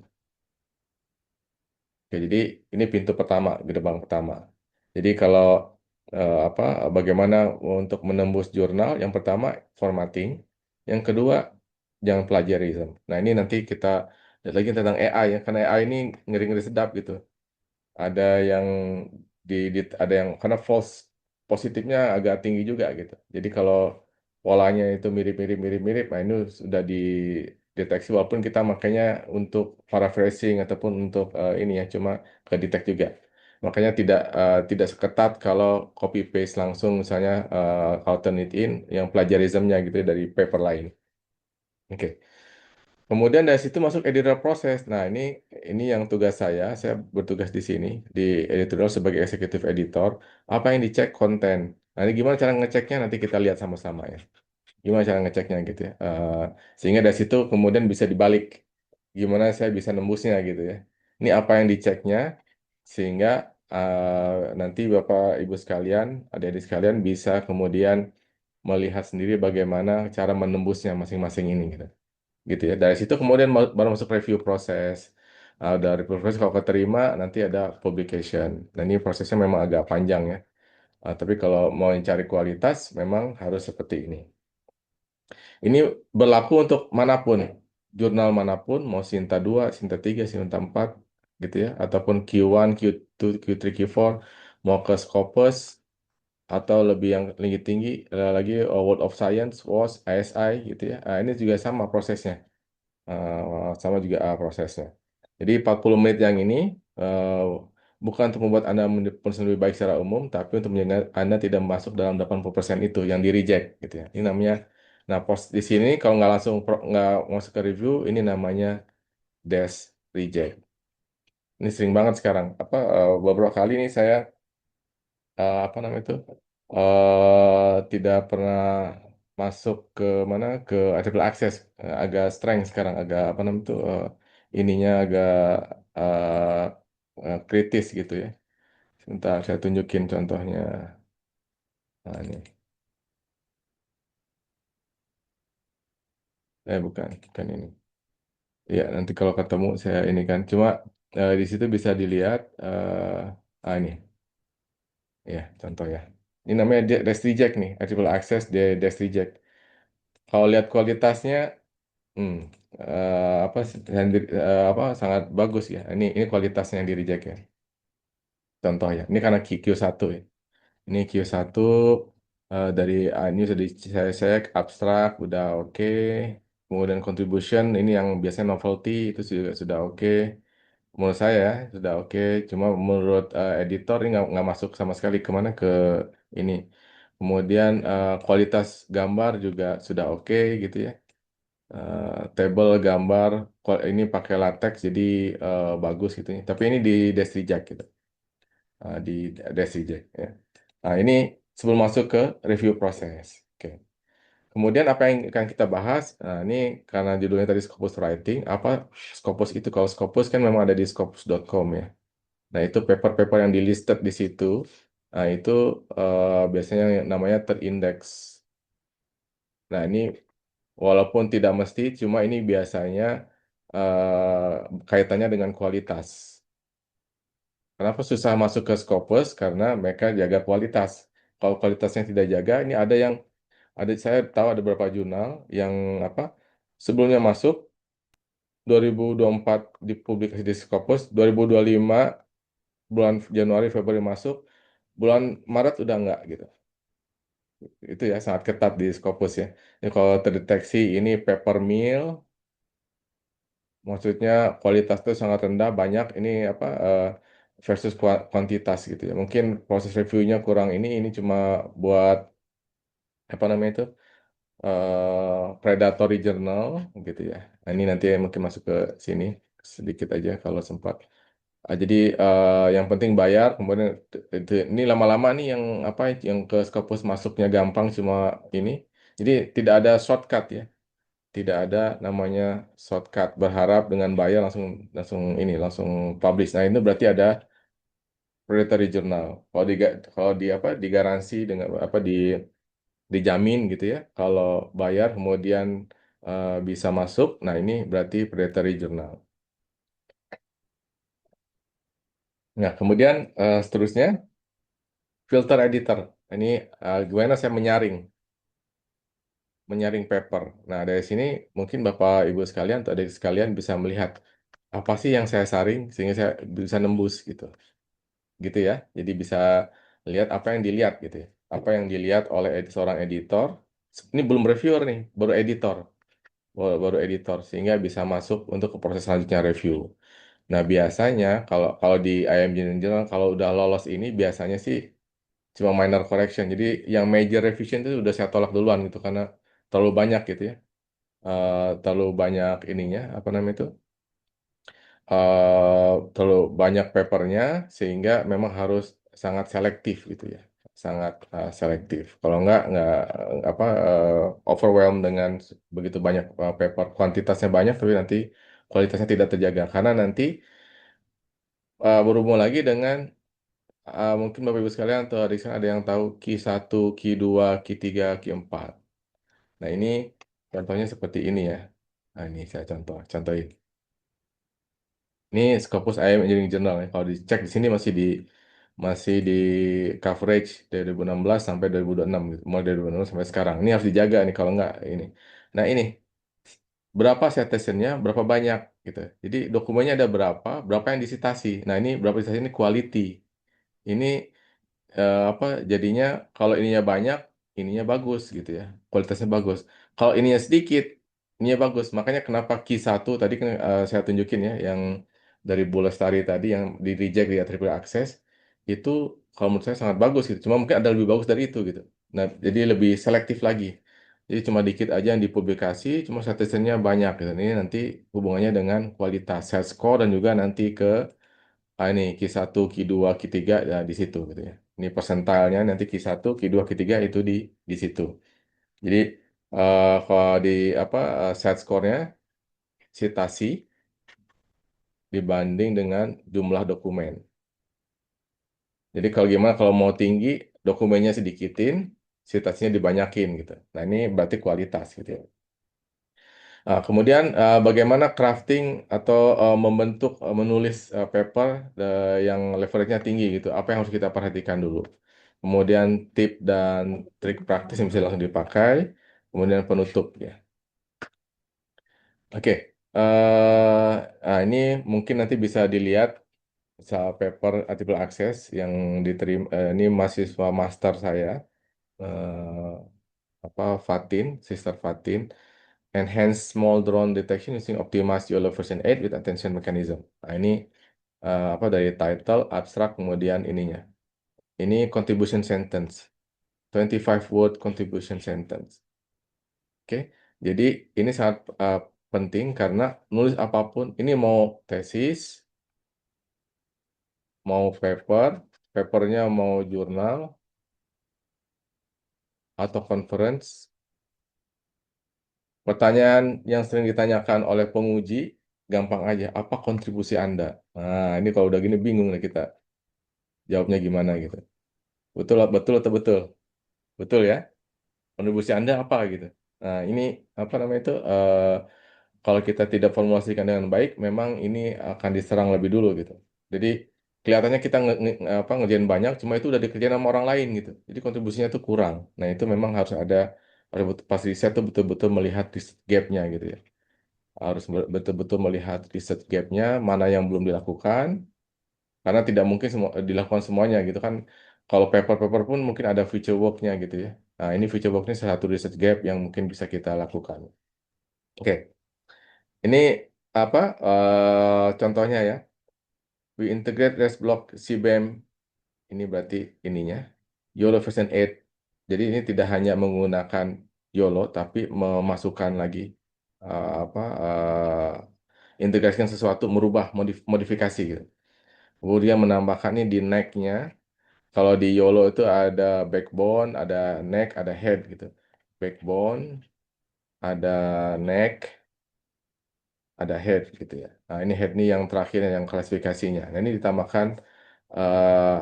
Oke, jadi ini pintu pertama, gerbang pertama. Jadi kalau apa bagaimana untuk menembus jurnal? Yang pertama formatting, yang kedua jangan plagiarism. Nah, ini nanti kita lihat lagi tentang AI ya, karena AI ini ngeri-ngeri sedap gitu. Ada yang ada yang karena false positifnya agak tinggi juga gitu. Jadi kalau polanya itu mirip-mirip, nah ini sudah dideteksi walaupun kita makanya untuk paraphrasing ataupun untuk ini ya cuma kedetek juga. Makanya tidak seketat kalau copy paste langsung misalnya alternate in yang plagiarismnya gitu ya dari paper lain. Oke. Kemudian dari situ masuk editorial proses. Nah, ini yang tugas saya bertugas di sini di editorial sebagai executive editor. Apa yang dicek konten. Nah, ini gimana cara ngeceknya nanti kita lihat sama-sama ya. Gimana cara ngeceknya gitu ya. Sehingga dari situ kemudian bisa dibalik. Gimana saya bisa nembusnya gitu ya. Ini apa yang diceknya sehingga nanti Bapak Ibu sekalian, adik-adik sekalian bisa kemudian melihat sendiri bagaimana cara menembusnya masing-masing ini gitu gitu ya. Dari situ kemudian baru masuk review proses. Dari review proses kalau keterima nanti ada publication. Nah ini prosesnya memang agak panjang ya. Tapi kalau mau mencari kualitas memang harus seperti ini. Ini berlaku untuk manapun, jurnal manapun, mau Sinta 2, Sinta 3, Sinta 4 gitu ya, ataupun Q1, Q2, Q3, Q4, mau ke Scopus atau lebih yang tinggi tinggi lagi World of Science, WOS, ISI gitu ya. Ini juga sama prosesnya. Sama juga prosesnya. Jadi 40 menit yang ini eh, bukan untuk membuat Anda menjadi lebih baik secara umum, tapi untuk menjaga Anda tidak masuk dalam 80% itu yang di reject gitu ya. Ini namanya, nah post di sini kalau nggak langsung nggak masuk ke review, ini namanya dash reject. Ini sering banget sekarang. Beberapa kali ini saya apa namanya itu tidak pernah masuk ke mana ke AAA Access. Agak strength sekarang agak apa namanya itu ininya agak eh, kritis gitu ya. Sebentar saya tunjukin contohnya. Nah, ini bukan ini. Ya nanti kalau ketemu saya ini kan cuma di situ bisa dilihat ini ya contoh ya. Ini namanya Dash Reject nih, AAA Access Dash Reject. Kalau lihat kualitasnya, Hmm. sangat bagus ya. Ini kualitasnya yang di reject ya. Contoh ya. Ini karena Q1 ya. Ini Q1 dari ini sudah saya cek abstrak udah oke. Kemudian contribution ini yang biasanya novelty itu juga sudah oke. Menurut saya ya, sudah oke. Cuma menurut editor ini nggak masuk sama sekali kemana ke ini. Kemudian kualitas gambar juga sudah oke gitu ya. Table gambar ini pakai latex jadi bagus gitu ya. Tapi ini di Desrijak gitu. Di Desrijak ya. Nah, ini sebelum masuk ke review proses. Oke. Kemudian apa yang akan kita bahas? Nah, ini karena judulnya tadi Scopus Writing, apa Scopus itu? Kalau Scopus kan memang ada di scopus.com ya. Nah, itu paper-paper yang di listed di situ. Nah, itu biasanya namanya terindeks. Nah, ini walaupun tidak mesti, cuma ini biasanya kaitannya dengan kualitas. Kenapa susah masuk ke Scopus? Karena mereka jaga kualitas. Kalau kualitasnya tidak jaga, ini saya tahu ada beberapa jurnal yang apa sebelumnya masuk 2024 dipublikasi di Scopus, 2025 bulan Januari Februari masuk, bulan Maret udah enggak gitu. Itu ya sangat ketat di Scopus ya. Ini kalau terdeteksi ini paper mill, maksudnya kualitas itu sangat rendah, banyak ini apa versus kuantitas gitu ya. Mungkin proses reviewnya kurang ini cuma buat apa namanya itu predatory journal gitu ya. Nah, ini nanti mungkin masuk ke sini sedikit aja kalau sempat. Jadi yang penting bayar, kemudian ini lama-lama nih yang apa yang ke Scopus masuknya gampang cuma ini. Jadi tidak ada shortcut ya, tidak ada namanya shortcut. Berharap dengan bayar langsung langsung langsung publish. Nah itu berarti ada predatory journal. Kalau di apa digaransi dengan apa dijamin gitu ya. Kalau bayar kemudian bisa masuk, nah ini berarti predatory journal. Nah kemudian seterusnya filter editor. Ini gimana saya menyaring paper. Nah dari sini mungkin Bapak Ibu sekalian atau adik sekalian bisa melihat apa sih yang saya saring sehingga saya bisa nembus gitu, gitu ya. Jadi bisa lihat apa yang dilihat gitu ya. Apa yang dilihat oleh seorang editor. Ini belum reviewer nih, baru editor. Baru editor sehingga bisa masuk untuk ke proses selanjutnya review. Nah, biasanya kalau kalau di IM Journal kalau udah lolos ini biasanya sih cuma minor correction. Jadi yang major revision itu udah saya tolak duluan gitu karena terlalu banyak gitu ya. Terlalu banyak ininya apa namanya itu? Terlalu banyak papernya sehingga memang harus sangat selektif gitu ya. Sangat selektif. Kalau nggak apa overwhelm dengan begitu banyak paper, kuantitasnya banyak tapi nanti kualitasnya tidak terjaga karena nanti berhubung lagi dengan mungkin Bapak Ibu sekalian atau adik sekalian ada yang tahu Q1, Q2, Q3, Q4. Nah, ini contohnya seperti ini ya. Nah, ini saya contohin. Ini Scopus IM Engineering Journal ya. Kalau dicek di sini masih di coverage dari 2016 sampai 2026 gitu. Mulai dari 2026 sampai sekarang. Ini harus dijaga nih kalau nggak ini. Nah, ini berapa citationnya, berapa banyak gitu. Jadi dokumennya ada berapa yang disitasi. Nah, ini berapa disitasi ini quality. Ini apa jadinya kalau ininya banyak, ininya bagus gitu ya. Kualitasnya bagus. Kalau ininya sedikit, ininya bagus. Makanya kenapa Q1 tadi kan saya tunjukin ya yang dari Bulestari tadi yang di reject di triple access itu kalau menurut saya sangat bagus gitu. Cuma mungkin ada lebih bagus dari itu gitu. Nah, jadi lebih selektif lagi. Jadi cuma dikit aja yang dipublikasi, cuma statistiknya banyak gitu. Ini nanti hubungannya dengan kualitas set score dan juga nanti ke ini Q1, Q2, Q3 ya di situ gitu ya. Ini persentalnya nanti Q1, Q2, Q3 itu di situ. Jadi kalau di apa set score-nya citasi dibanding dengan jumlah dokumen. Jadi kalau gimana kalau mau tinggi dokumennya sedikitin, citasinya dibanyakin gitu. Nah, ini berarti kualitas gitu ya. Kemudian bagaimana crafting atau membentuk menulis paper yang leverage-nya tinggi gitu. Apa yang harus kita perhatikan dulu. Kemudian tip dan trik praktis yang bisa langsung dipakai. Kemudian penutup ya. Oke, ini mungkin nanti bisa dilihat paper artikel akses yang diterima. Ini mahasiswa master saya, eh, Fatin, Sister Fatin, Enhanced Small Drone Detection using Optimized YOLO version 8 with Attention Mechanism. Nah, ini dari title, abstrak, kemudian ininya. Ini contribution sentence, 25 word contribution sentence. Oke, jadi ini sangat penting karena nulis apapun, ini mau tesis, mau paper, papernya mau jurnal atau conference. Pertanyaan yang sering ditanyakan oleh penguji, gampang aja, apa kontribusi Anda? Nah, ini kalau udah gini bingung nih kita jawabnya gimana gitu. Betul, betul atau betul? Betul ya? Kontribusi Anda apa gitu. Nah, ini apa namanya itu? Kalau kita tidak formulasikan dengan baik, memang ini akan diserang lebih dulu gitu. Jadi kelihatannya kita ngerjain banyak, cuma itu udah dikerjain sama orang lain gitu. Jadi kontribusinya tuh kurang. Nah, itu memang harus ada pas riset tuh betul-betul melihat gap-nya gitu ya. Harus betul-betul melihat riset gap-nya, mana yang belum dilakukan, karena tidak mungkin semua dilakukan semuanya gitu kan. Kalau paper-paper pun mungkin ada future work-nya gitu ya. Nah, ini future work-nya salah satu research gap yang mungkin bisa kita lakukan. Oke, ini apa contohnya ya. We integrate REST block CBAM, ini berarti ininya, YOLO version 8. Jadi ini tidak hanya menggunakan YOLO, tapi memasukkan lagi integrasikan sesuatu, merubah modifikasi gitu. Kemudian menambahkan ini di neck-nya. Kalau di YOLO itu ada backbone, ada neck, ada head gitu. Backbone, ada neck, ada head gitu ya. Nah, ini head ini yang terakhir yang klasifikasinya. Nah, ini ditambahkan eh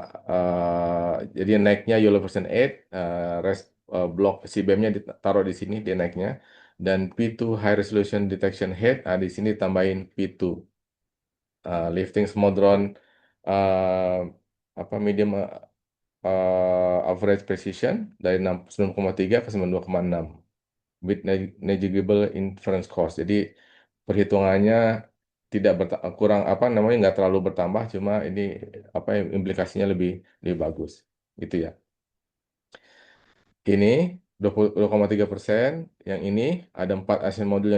jadi neck-nya YOLO version 8, rest block CBAM-nya ditaruh di sini di neck-nya, dan P2 high resolution detection head, di sini tambahin P2 lifting small drone eh, medium average precision dari 9,3 ke 92,6 with negligible inference cost. Jadi perhitungannya tidak kurang nggak terlalu bertambah, cuma ini implikasinya lebih bagus gitu ya. Ini 20,3%, yang ini ada 4 asset module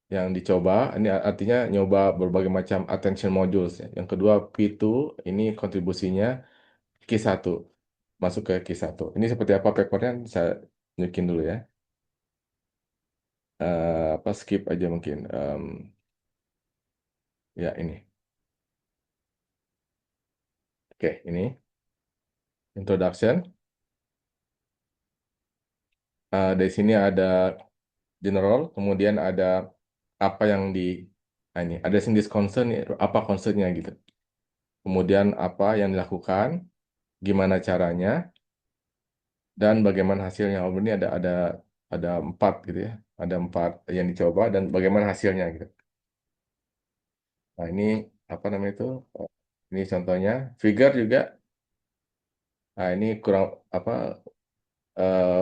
yang dicoba. Ini artinya nyoba berbagai macam attention modules ya. Yang kedua P2, ini kontribusinya Q1, masuk ke Q1. Ini seperti apa papernya, saya tunjukin dulu ya. Skip aja mungkin. Ya ini. Oke, ini introduction. Dari sini ada general, kemudian ada apa yang ini ada sindis concern, apa concernnya gitu. Kemudian apa yang dilakukan, gimana caranya, dan bagaimana hasilnya. Oh, ini ada 4 gitu ya, ada 4 yang dicoba dan bagaimana hasilnya gitu. Nah, ini apa namanya itu? Ini contohnya, figure juga. Nah, ini kurang apa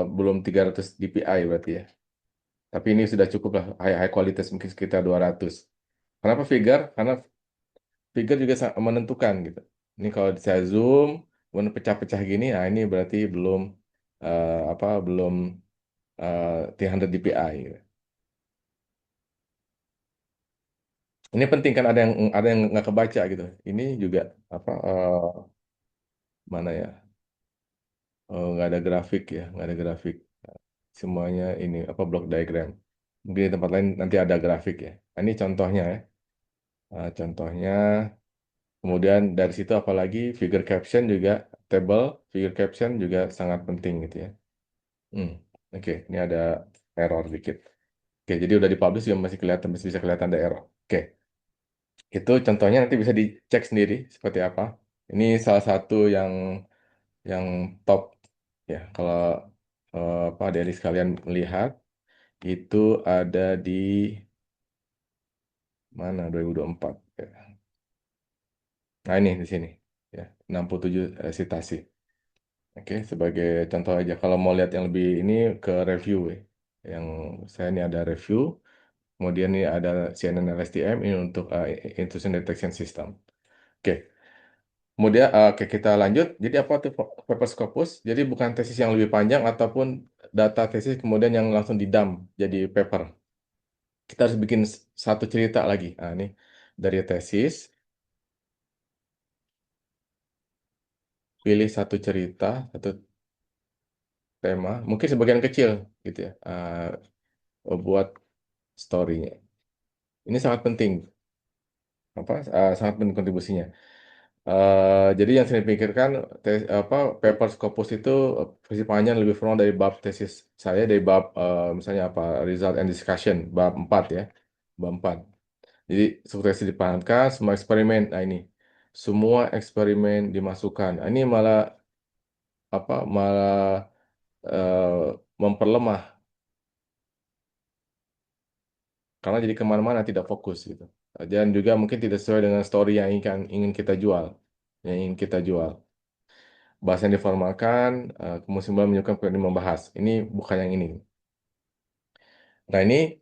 belum 300 dpi berarti ya. Tapi ini sudah cukup lah, high qualitas mungkin sekitar 200. Kenapa figure? Karena figure juga menentukan gitu. Ini kalau saya zoom, kemudian pecah-pecah gini, nah ini berarti belum belum 300 dpi gitu. Ini penting kan, ada yang nggak kebaca gitu. Ini juga mana ya? Nggak ada grafik ya, nggak ada grafik. Semuanya ini block diagram. Mungkin di tempat lain nanti ada grafik ya. Nah, ini contohnya ya. Contohnya, kemudian dari situ apalagi figure caption juga, table figure caption juga sangat penting gitu ya. Oke, ini ada error dikit. Oke, jadi udah dipublish juga masih bisa kelihatan ada error. Oke, itu contohnya nanti bisa dicek sendiri seperti apa. Ini salah satu yang top ya. Kalau adik-adik sekalian lihat, itu ada di mana 2024 ya. Nah, ini di sini ya, 67 sitasi. Oke, sebagai contoh aja. Kalau mau lihat yang lebih ini, ke review ya. Yang saya ini ada review. Kemudian ini ada CNN LSTM ini untuk intrusion detection system. Oke. Kemudian oke, kita lanjut. Jadi apa tuh paper Scopus? Jadi bukan tesis yang lebih panjang ataupun data tesis kemudian yang langsung didump jadi paper. Kita harus bikin satu cerita lagi. Nah, ini dari tesis, pilih satu cerita, satu tema, mungkin sebagian kecil gitu ya, buat story-nya. Ini sangat penting, sangat penting kontribusinya. Jadi yang saya pikirkan, paper Scopus itu versi panjang lebih formal dari bab tesis saya, dari bab misalnya apa, result and discussion, bab 4 ya, bab 4. Jadi sukses dipahamkan, semua eksperimen, nah ini, semua eksperimen dimasukkan. Nah, ini malah memperlemah karena jadi kemana-mana tidak fokus gitu. Dan juga mungkin tidak sesuai dengan story yang ingin kita jual, yang ingin kita jual. Bahasa yang diformalkan, kemudian menunjukkan ini membahas. Ini bukan yang ini. Nah ini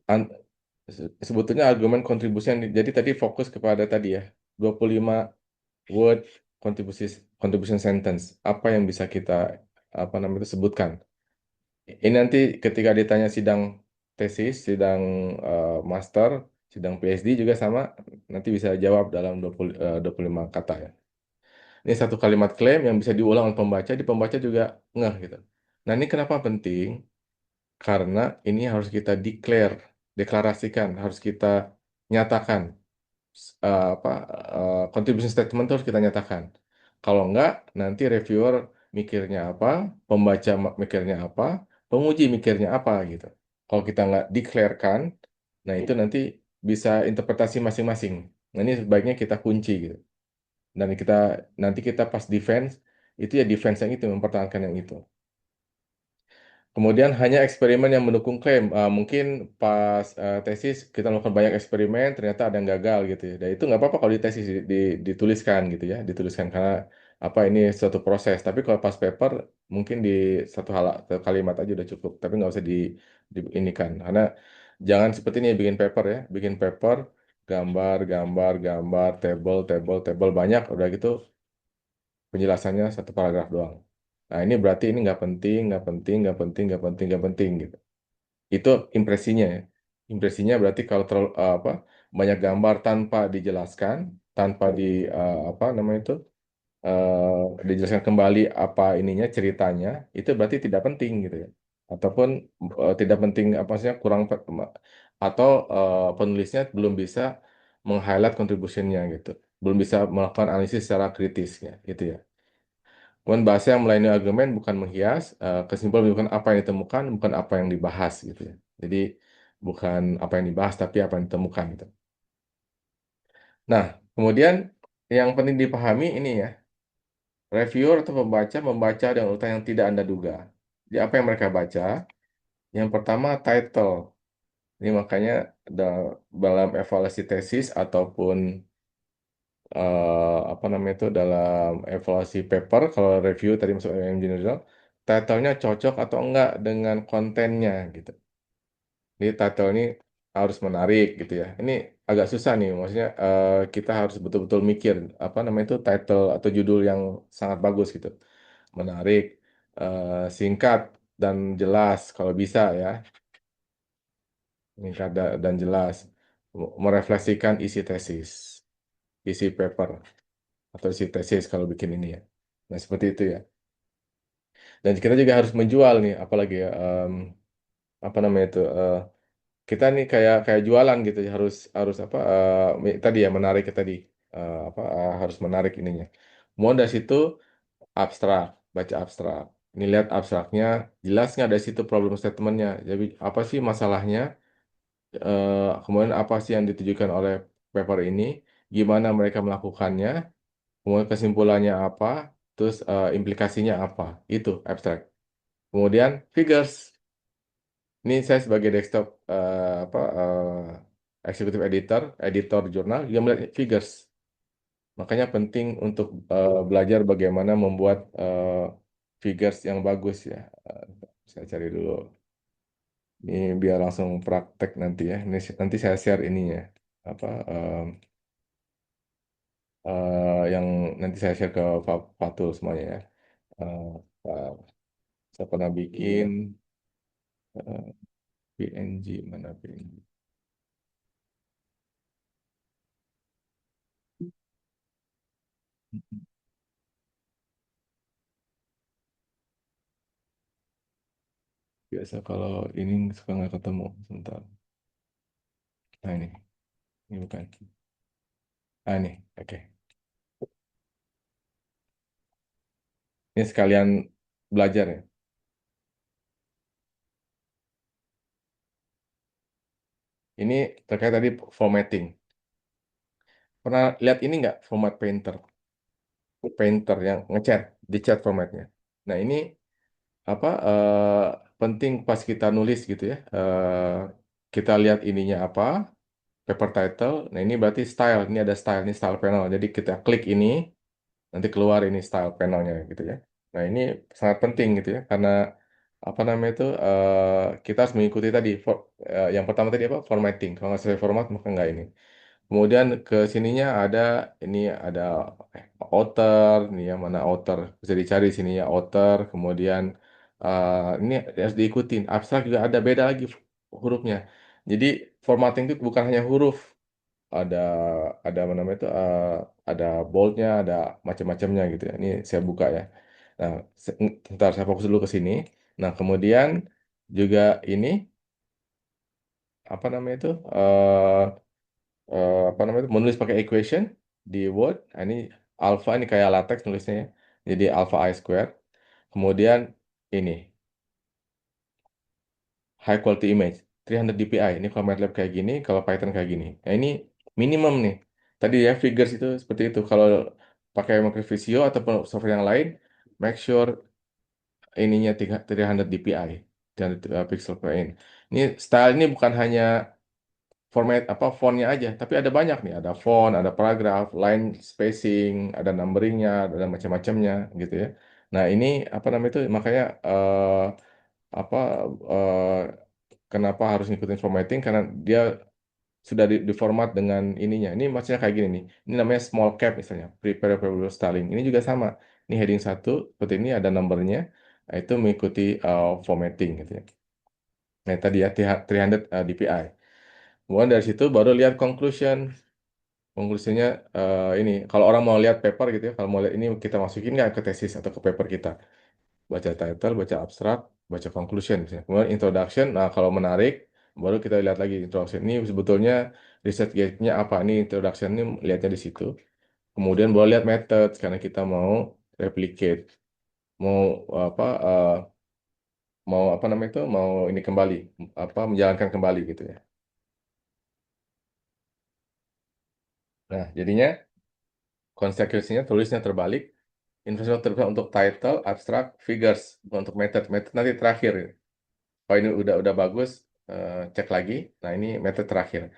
sebetulnya argumen kontribusi yang jadi tadi fokus kepada tadi ya 25 word contribution sentence. Apa yang bisa kita sebutkan? Ini nanti ketika ditanya sidang tesis, sidang master, sidang PhD juga sama, nanti bisa jawab dalam 25 kata ya. Ini satu kalimat klaim yang bisa diulang oleh pembaca, di pembaca juga ngeh gitu. Nah ini kenapa penting? Karena ini harus kita deklarasikan, harus kita nyatakan. Contribution statement itu harus kita nyatakan. Kalau enggak, nanti reviewer mikirnya apa, pembaca mikirnya apa, penguji mikirnya apa gitu. Kalau kita nggak declarekan, nah itu nanti bisa interpretasi masing-masing. Nah ini sebaiknya kita kunci gitu. Dan nanti kita pas defense, itu ya defense yang itu, mempertahankan yang itu. Kemudian hanya eksperimen yang mendukung klaim. Mungkin pas tesis kita melakukan banyak eksperimen, ternyata ada yang gagal gitu ya. Dan itu nggak apa-apa kalau di tesis dituliskan gitu ya, dituliskan karena ini suatu proses. Tapi kalau pas paper mungkin di satu kalimat aja udah cukup. Tapi nggak usah inikan. Karena jangan seperti ini bikin paper ya, bikin paper gambar, gambar, gambar, table, table, table banyak. Udah gitu penjelasannya satu paragraf doang. Nah, ini berarti ini nggak penting, nggak penting, nggak penting, nggak penting, nggak penting gitu. Itu impresinya ya. Impresinya berarti kalau terlalu banyak gambar tanpa dijelaskan, tanpa apa namanya itu dijelaskan kembali apa ininya ceritanya, itu berarti tidak penting gitu ya. Ataupun tidak penting apa sih kurang atau penulisnya belum bisa meng-highlight contribution-nya gitu. Belum bisa melakukan analisis secara kritis ya, gitu ya. Kemudian bahasa yang melayani argumen bukan menghias, kesimpulan bukan apa yang ditemukan, bukan apa yang dibahas gitu ya. Jadi bukan apa yang dibahas, tapi apa yang ditemukan gitu. Nah, kemudian yang penting dipahami ini ya, reviewer atau pembaca membaca dengan urutan yang tidak Anda duga. Jadi apa yang mereka baca? Yang pertama title. Ini makanya dalam evaluasi tesis ataupun apa namanya itu dalam evaluasi paper kalau review tadi masuk engineering journal title-nya cocok atau enggak dengan kontennya gitu. Jadi title ini harus menarik gitu ya. Ini agak susah nih, maksudnya kita harus betul-betul mikir apa namanya itu title atau judul yang sangat bagus gitu. Menarik, singkat dan jelas kalau bisa ya. Singkat dan jelas merefleksikan isi tesis, isi paper atau isi tesis kalau bikin ini ya. Nah, seperti itu ya. Dan kita juga harus menjual nih, apalagi ya, apa namanya itu, kita nih kayak kayak jualan gitu ya, harus harus apa tadi ya menarik ya tadi, harus menarik ininya. Mau dari situ abstrak, baca abstrak. Ini lihat abstraknya, jelas nggak dari situ problem statementnya. Jadi apa sih masalahnya? Kemudian apa sih yang ditujukan oleh paper ini? Gimana mereka melakukannya? Kemudian kesimpulannya apa, terus implikasinya apa, itu abstrak. Kemudian figures, ini saya sebagai desktop executive editor jurnal juga melihat figures. Makanya penting untuk belajar bagaimana membuat figures yang bagus ya. Saya cari dulu. Ini biar langsung praktek nanti ya. Ini nanti saya share ininya apa yang nanti saya share ke Fatul semuanya ya. Eh, Pak, saya pernah bikin eh, PNG mana PNG. Biasa kalau ini suka nggak ketemu sebentar. Nah ini bukan. Ah ini, oke. Ini sekalian belajar ya. Ini terkait tadi formatting. Pernah lihat ini nggak format painter? Painter yang ngecat, dicat formatnya. Nah ini apa penting pas kita nulis gitu ya. Kita lihat ininya apa, paper title. Nah ini berarti style. Ini ada style, ini style panel. Jadi kita klik ini, nanti keluar ini style panelnya gitu ya. Nah ini sangat penting gitu ya, karena apa namanya itu kita harus mengikuti tadi yang pertama tadi apa formatting. Kalau nggak sesuai format maka nggak ini. Kemudian ke sininya ada ini ada author, ini yang mana author bisa dicari sininya author. Kemudian ini harus diikutin. Abstrak juga ada beda lagi hurufnya. Jadi formatting itu bukan hanya huruf, ada apa namanya itu ada boldnya, ada macam-macamnya gitu ya. Ini saya buka ya. Nah, sebentar saya fokus dulu ke sini. Nah, kemudian juga ini apa namanya itu apa namanya itu menulis pakai equation di Word. Nah, ini alpha ini kayak latex nulisnya ya. Jadi alpha I square. Kemudian ini high quality image 300 dpi. Ini kalau MATLAB kayak gini, kalau Python kayak gini. Nah, ini minimum nih. Tadi ya figures itu seperti itu. Kalau pakai Microsoft Visio ataupun software yang lain, make sure ininya 300 dpi, 300 pixel per inch. Ini style ini bukan hanya format apa fontnya aja, tapi ada banyak nih, ada font, ada paragraf, line spacing, ada numberingnya, ada macam-macamnya gitu ya. Nah ini apa namanya itu makanya apa eh, kenapa harus ngikutin formatting karena dia sudah diformat dengan ininya. Ini maksudnya kayak gini nih. Ini namanya small cap misalnya, prepare preferable styling. Ini juga sama. Ini heading satu seperti ini ada numbernya. Nah, itu mengikuti formatting gitu ya. Nah tadi ya 300 dpi. Kemudian dari situ baru lihat conclusion. Konklusinya ini, kalau orang mau lihat paper gitu ya, kalau mau lihat ini kita masukin nggak ke tesis atau ke paper kita. Baca title, baca abstrak, baca conclusion misalnya. Kemudian introduction, nah kalau menarik, baru kita lihat lagi introduction. Ini sebetulnya research gate-nya apa? Ini introduction ini lihatnya di situ. Kemudian baru lihat method, karena kita mau replicate, mau apa, mau apa namanya itu, mau ini kembali, apa menjalankan kembali gitu ya. Nah, jadinya konsekuensinya tulisnya terbalik. Investment terbesar untuk title, abstract, figures untuk method. Method nanti terakhir. Kalau ini udah bagus, cek lagi. Nah ini method terakhir.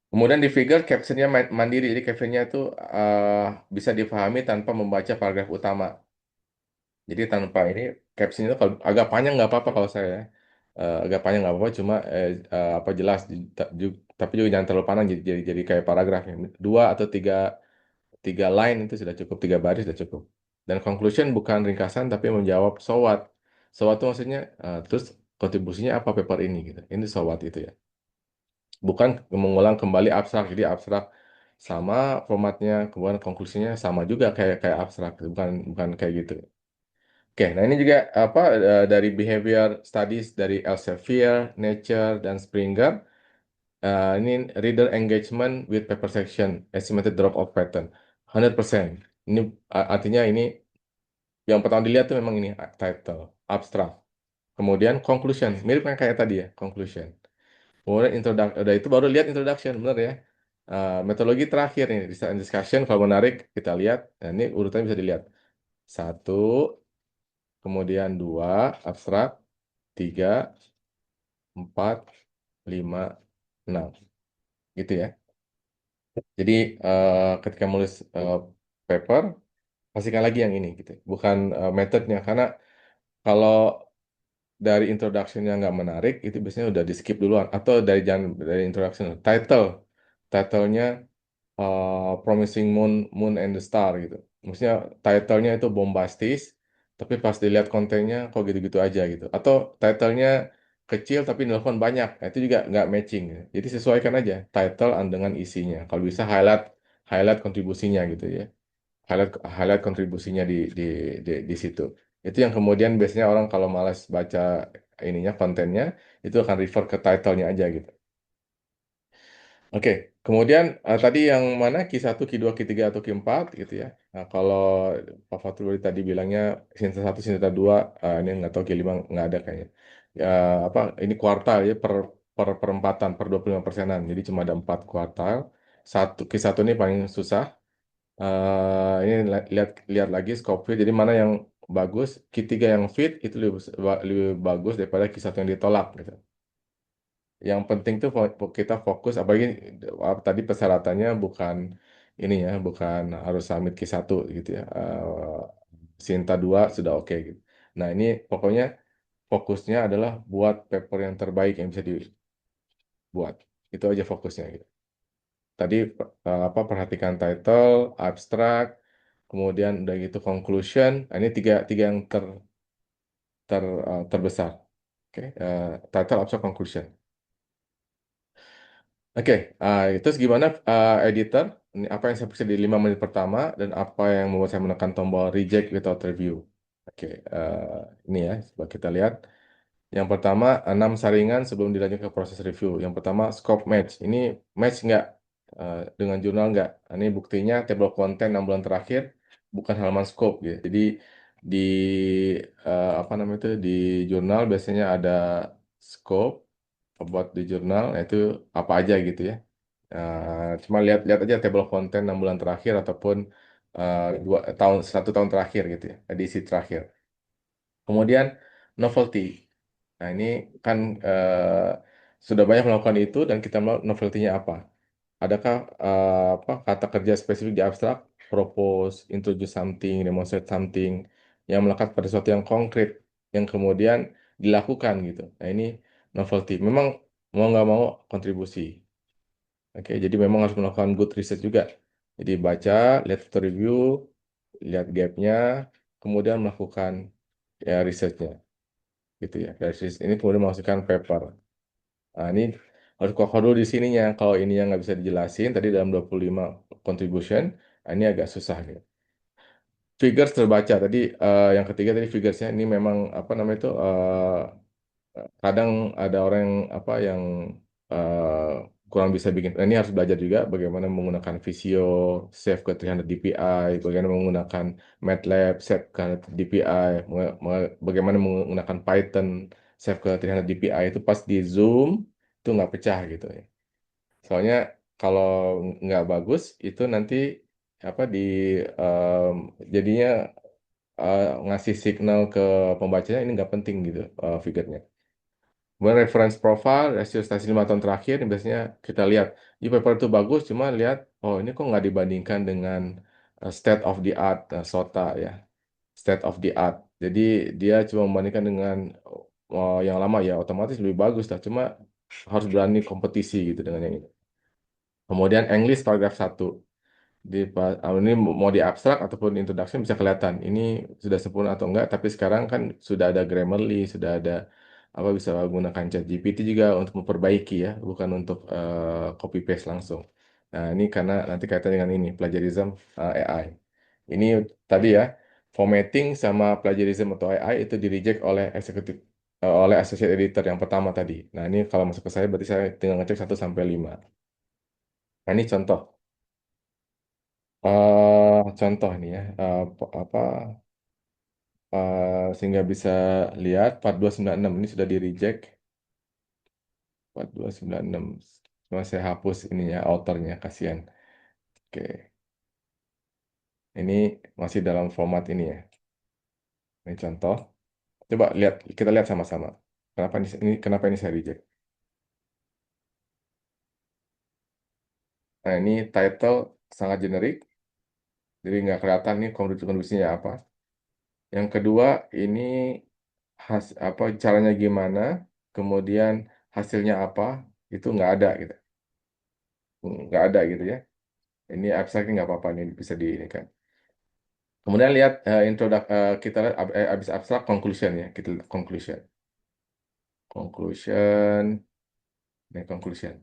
Kemudian di figure captionnya mandiri. Jadi captionnya itu bisa dipahami tanpa membaca paragraf utama. Jadi tanpa ini caption itu kalau agak panjang nggak apa-apa kalau saya. Agak panjang nggak apa-apa. Cuma apa jelas. Tapi juga jangan terlalu panjang jadi kayak paragraf. Dua atau tiga line itu sudah cukup, tiga baris sudah cukup. Dan conclusion bukan ringkasan tapi menjawab so what. So what itu maksudnya terus kontribusinya apa paper ini gitu. Ini so what itu ya. Bukan mengulang kembali abstrak. Jadi abstrak sama formatnya, kemudian konklusinya sama juga kayak kayak abstrak, bukan bukan kayak gitu. Oke, nah ini juga apa dari behavior studies dari Elsevier, Nature dan Springer. Ini reader engagement with paper section, estimated drop off pattern 100%. Ini artinya ini yang pertama dilihat tuh memang ini title, abstract. Kemudian conclusion, mirip kan kayak tadi ya, conclusion. Kemudian introduction, udah itu baru lihat introduction, benar ya. Metodologi terakhir nih, design discussion, kalau menarik kita lihat. Nah, ini urutannya bisa dilihat. Satu, kemudian dua, abstrak, tiga, empat, lima, enam. Gitu ya. Jadi ketika menulis paper, pastikan lagi yang ini gitu. Bukan metodenya karena kalau dari introduction-nya nggak menarik, itu biasanya udah di skip duluan. Atau dari introduction, title-nya Promising Moon, Moon and the Star gitu. Maksudnya title-nya itu bombastis, tapi pas dilihat kontennya kok gitu-gitu aja gitu. Atau title-nya kecil tapi nelfon banyak, nah, itu juga nggak matching, gitu. Jadi sesuaikan aja title dengan isinya. Kalau bisa highlight highlight kontribusinya gitu ya. Highlight highlight kontribusinya di situ. Itu yang kemudian biasanya orang kalau malas baca ininya kontennya, itu akan refer ke title-nya aja gitu. Oke, kemudian tadi yang mana Q1, Q2, Q3 atau Q4 gitu ya. Nah, kalau Pak Fatul tadi bilangnya sinta 1, sinta 2, ini nggak tahu Q5 nggak ada kayaknya. Ya, apa ini kuartal ya per perempatan per 25%-an. Jadi cuma ada 4 kuartal. Q1 ini paling susah. Ini lihat lihat lagi scope fit. Jadi mana yang bagus, Q3 yang fit itu lebih bagus daripada Q1 yang ditolak gitu. Yang penting tuh kita fokus, apalagi tadi persyaratannya bukan ini ya, bukan harus summit Q1 gitu ya. Sinta 2 sudah oke gitu. Nah ini pokoknya fokusnya adalah buat paper yang terbaik yang bisa dibuat. Itu aja fokusnya gitu. Tadi apa perhatikan title, abstract, kemudian udah gitu conclusion. Nah, ini tiga yang terbesar. Oke, title, abstract, conclusion. Oke, terus gimana editor? Ini apa yang saya periksa di 5 menit pertama dan apa yang membuat saya menekan tombol reject without review. Oke, ini ya, coba kita lihat. Yang pertama, 6 saringan sebelum dilanjut ke proses review. Yang pertama, scope match. Ini match nggak dengan jurnal nggak? Ini buktinya table konten 6 bulan terakhir bukan halaman scope gitu. Jadi di apa namanya itu di jurnal biasanya ada scope buat di jurnal, nah itu apa aja gitu ya. Cuma lihat-lihat aja table konten 6 bulan terakhir ataupun 1 tahun terakhir gitu ya, edisi terakhir. Kemudian novelty. Nah, ini kan sudah banyak melakukan itu dan kita mau novelty-nya apa? Adakah apa kata kerja spesifik di abstrak, propose, introduce something, demonstrate something yang melekat pada sesuatu yang konkret yang kemudian dilakukan gitu. Nah, ini novelty. Memang mau nggak mau kontribusi. Oke, jadi memang harus melakukan good research juga. Jadi baca, lihat foto review, lihat gap-nya, kemudian melakukan ya research-nya gitu ya. Dari research ini kemudian menghasilkan paper. Nah, ini harus kokoh dulu di sininya. Kalau ini yang nggak bisa dijelasin, tadi dalam 25 contribution, nah ini agak susah gitu. Figures terbaca, tadi yang ketiga tadi figuresnya ini memang apa namanya itu, kadang ada orang yang apa yang kurang bisa bikin. Nah, ini harus belajar juga bagaimana menggunakan Visio, Save ke 300 DPI, bagaimana menggunakan MATLAB, Save ke DPI, bagaimana menggunakan Python, Save ke 300 DPI itu pas di Zoom itu nggak pecah gitu ya. Soalnya kalau nggak bagus itu nanti apa em, jadinya ngasih signal ke pembacanya ini nggak penting gitu figurnya. Kemudian reference profile, rasio stasi 5 tahun terakhir, ini biasanya kita lihat, di paper itu bagus, cuma lihat, oh ini kok nggak dibandingkan dengan state of the art, SOTA ya, state of the art. Jadi dia cuma membandingkan dengan yang lama ya, otomatis lebih bagus lah, cuma harus berani kompetisi gitu dengan yang ini. Kemudian English paragraf 1. Ini mau di abstrak ataupun introduction bisa kelihatan ini sudah sempurna atau enggak, tapi sekarang kan sudah ada Grammarly, sudah ada apa bisa menggunakan ChatGPT juga untuk memperbaiki ya, bukan untuk copy paste langsung. Nah, ini karena nanti kaitan dengan ini plagiarism AI. Ini tadi ya, formatting sama plagiarism atau AI itu di reject oleh eksekutif oleh associate editor yang pertama tadi. Nah, ini kalau masuk ke saya berarti saya tinggal ngecek 1 sampai 5. Nah, ini contoh. Contoh nih ya, apa sehingga bisa lihat 4296 ini sudah di reject 4296. Cuma saya hapus ininya autornya kasihan. Oke, ini masih dalam format ini ya. Ini contoh. Coba lihat, kita lihat sama-sama. Kenapa ini saya reject? Nah, ini title sangat generik, jadi nggak kelihatan nih kontribusinya apa. Yang kedua, ini apa caranya gimana, kemudian hasilnya apa, itu nggak ada gitu. Nggak ada gitu ya. Ini abstraknya nggak apa-apa, ini bisa di ini kan. Kemudian lihat kita lihat abis abstrak conclusion ya, kita lihat conclusion. Conclusion, ini conclusion.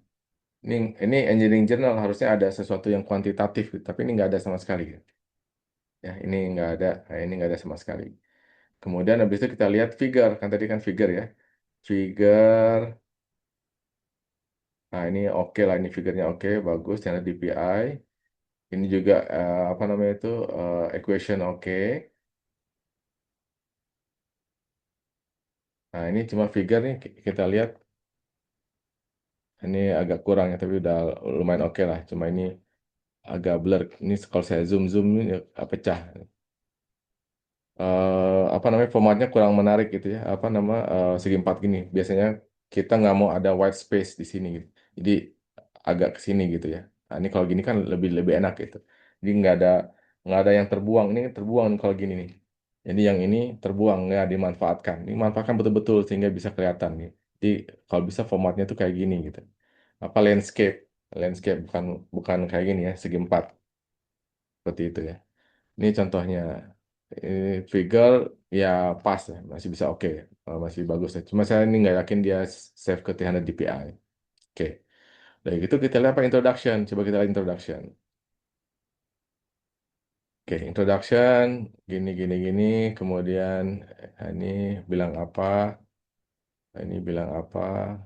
Ini engineering journal harusnya ada sesuatu yang kuantitatif, gitu, tapi ini nggak ada sama sekali. Gitu. Ya, ini nggak ada, ini nggak ada sama sekali. Kemudian habis itu kita lihat figure, kan tadi kan figure ya. Figure, nah ini oke lah, ini figurnya oke, bagus, standar DPI. Ini juga apa namanya itu equation oke. Nah ini cuma figure nih kita lihat ini agak kurang ya, tapi udah lumayan oke lah. Cuma ini agak blur. Ini kalau saya zoom zoom ini pecah. Apa namanya formatnya kurang menarik gitu ya. Apa nama segi empat gini. Biasanya kita nggak mau ada white space di sini gitu. Jadi agak ke sini gitu ya. Nah, ini kalau gini kan lebih lebih enak gitu. Jadi nggak ada yang terbuang. Ini terbuang kalau gini nih. Jadi yang ini terbuang nggak dimanfaatkan. Ini manfaatkan betul-betul sehingga bisa kelihatan nih. Jadi kalau bisa formatnya tuh kayak gini gitu. Apa landscape bukan bukan kayak gini ya segi empat seperti itu ya. Ini contohnya. Figure ya pas ya, masih bisa oke, masih bagus ya. Cuma saya ini nggak yakin dia save ke 300 dpi. Oke, dari itu kita lihat apa introduction. Coba kita lihat introduction. Oke, introduction gini gini gini. Kemudian ini bilang apa? Ini bilang apa?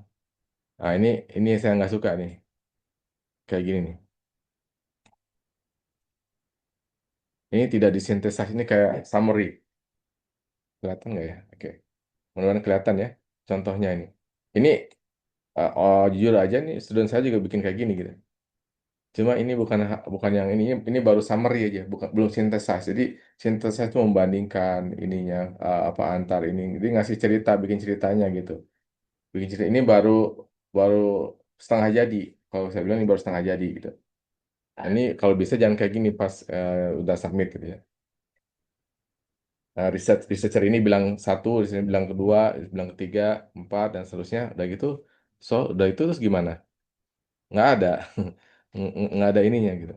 Nah ini saya nggak suka nih. Kayak gini nih. Ini tidak disintesis, ini kayak summary. Kelihatan nggak ya? Oke, mudah-mudahan kelihatan ya. Contohnya ini. Ini jujur aja nih, student saya juga bikin kayak gini gitu. Cuma ini bukan yang ini baru summary aja, bukan belum sintesis. Jadi sintesis itu membandingkan ininya apa antar ini. Jadi ngasih cerita, bikin ceritanya gitu. Bikin cerita ini baru baru setengah jadi. Kalau saya bilang ini baru setengah jadi gitu. Nah, ini kalau bisa jangan kayak gini pas udah submit gitu ya. Nah, researcher ini bilang satu, di sini bilang kedua, bilang ketiga, empat dan seterusnya. Udah gitu, udah itu terus gimana? Nggak ada, nggak ada ininya gitu.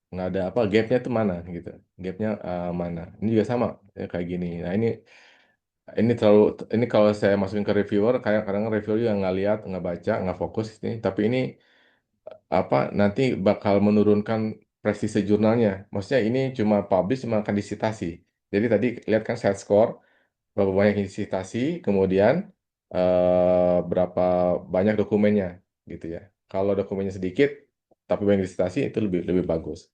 Nggak ada apa gapnya itu mana gitu, gapnya mana, ini juga sama ya, kayak gini. Nah ini terlalu, ini kalau saya masukin ke reviewer kayak kadang reviewer juga nggak lihat, nggak baca, nggak fokus ini, tapi ini apa nanti bakal menurunkan prestise jurnalnya. Maksudnya ini cuma publish, cuma akan disitasi. Jadi tadi lihat kan set score, berapa banyak yang disitasi, kemudian berapa banyak dokumennya gitu ya. Kalau dokumennya sedikit tapi banyak disitasi itu lebih lebih bagus.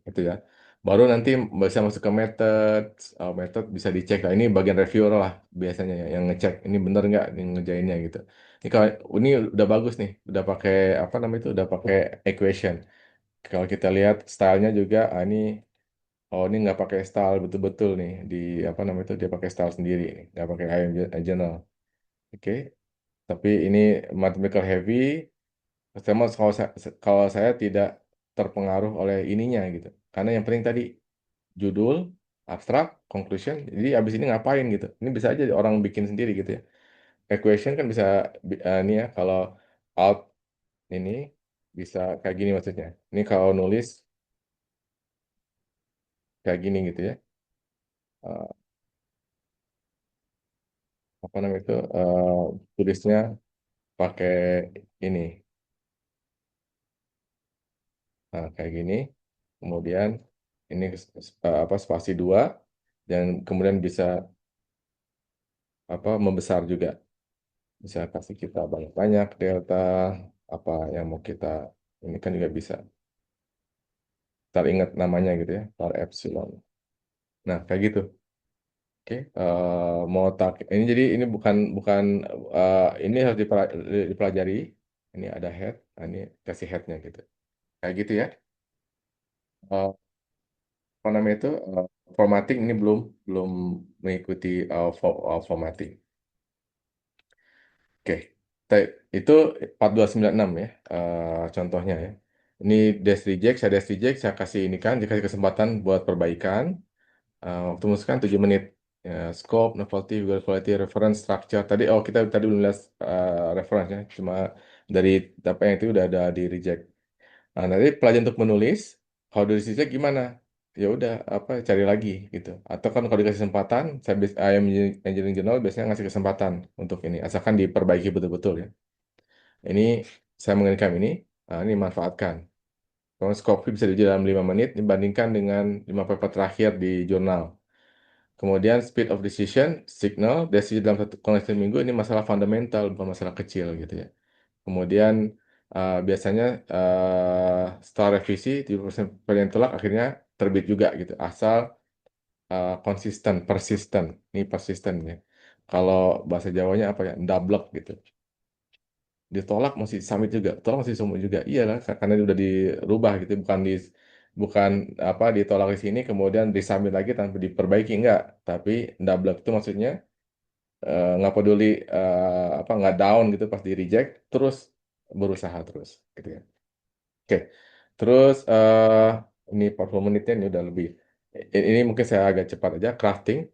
Itu ya. Baru nanti bisa masuk ke method bisa dicek lah. Ini bagian reviewer lah biasanya ya, yang ngecek ini bener nggak yang ngerjainnya gitu. Ini kalau ini udah bagus nih, udah pakai apa namanya itu, udah pakai equation. Kalau kita lihat stylenya juga, ini oh ini nggak pakai style betul-betul nih di apa namanya itu dia pakai style sendiri, nih. Nggak pakai IM journal. Oke, tapi ini mathematical heavy. Kalau saya tidak terpengaruh oleh ininya gitu. Karena yang penting tadi judul, abstrak, conclusion. Jadi abis ini ngapain gitu. Ini bisa aja orang bikin sendiri gitu ya. Equation kan bisa ini ya kalau out ini bisa kayak gini maksudnya. Ini kalau nulis kayak gini gitu ya. Eh, apa namanya itu tulisnya pakai ini. Nah, kayak gini. Kemudian ini apa spasi dua dan kemudian bisa apa membesar juga. Bisa kasih kita banyak-banyak delta apa yang mau kita ini kan juga bisa teringat namanya gitu ya par epsilon. Nah kayak gitu. Oke, mau tak ini jadi ini bukan bukan ini harus dipelajari. Ini ada head, nah, ini kasih headnya gitu. Kayak gitu ya. Eh, apa namanya itu formatting ini belum belum mengikuti formatting. Oke, itu 4296 ya contohnya ya. Ini dash reject, saya kasih ini kan, dikasih kesempatan buat perbaikan. Waktu musik kan 7 menit. Ya, scope, novelty, visual quality, reference, structure. Kita tadi belum lihat reference ya, cuma dari apa yang itu udah ada di reject. Nah, nanti pelajaran untuk menulis, kalau dari sisi gimana? Ya udah apa cari lagi gitu. Atau kan kalau dikasih kesempatan, IM Engineering Journal biasanya ngasih kesempatan untuk ini, asalkan diperbaiki betul-betul ya. Ini saya mengirimkan ini manfaatkan. Kalau scope bisa diuji dalam 5 menit dibandingkan dengan 5 paper terakhir di jurnal. Kemudian speed of decision, signal, decision dalam satu kondisi minggu ini masalah fundamental, bukan masalah kecil gitu ya. Kemudian biasanya setelah revisi di persen telak akhirnya terbit juga gitu, asal konsisten, persisten. Ini persisten ya. Kalau bahasa Jawanya apa ya? Ndablek gitu. Ditolak masih summit juga, tolak masih summit juga. Iyalah, karena udah dirubah gitu, bukan apa ditolak di sini kemudian disubmit lagi tanpa diperbaiki enggak, tapi ndablek itu maksudnya nggak peduli apa nggak down gitu pas di reject terus berusaha terus gitu ya. Oke, terus ini 40 menitnya ini udah lebih. Ini mungkin saya agak cepat aja crafting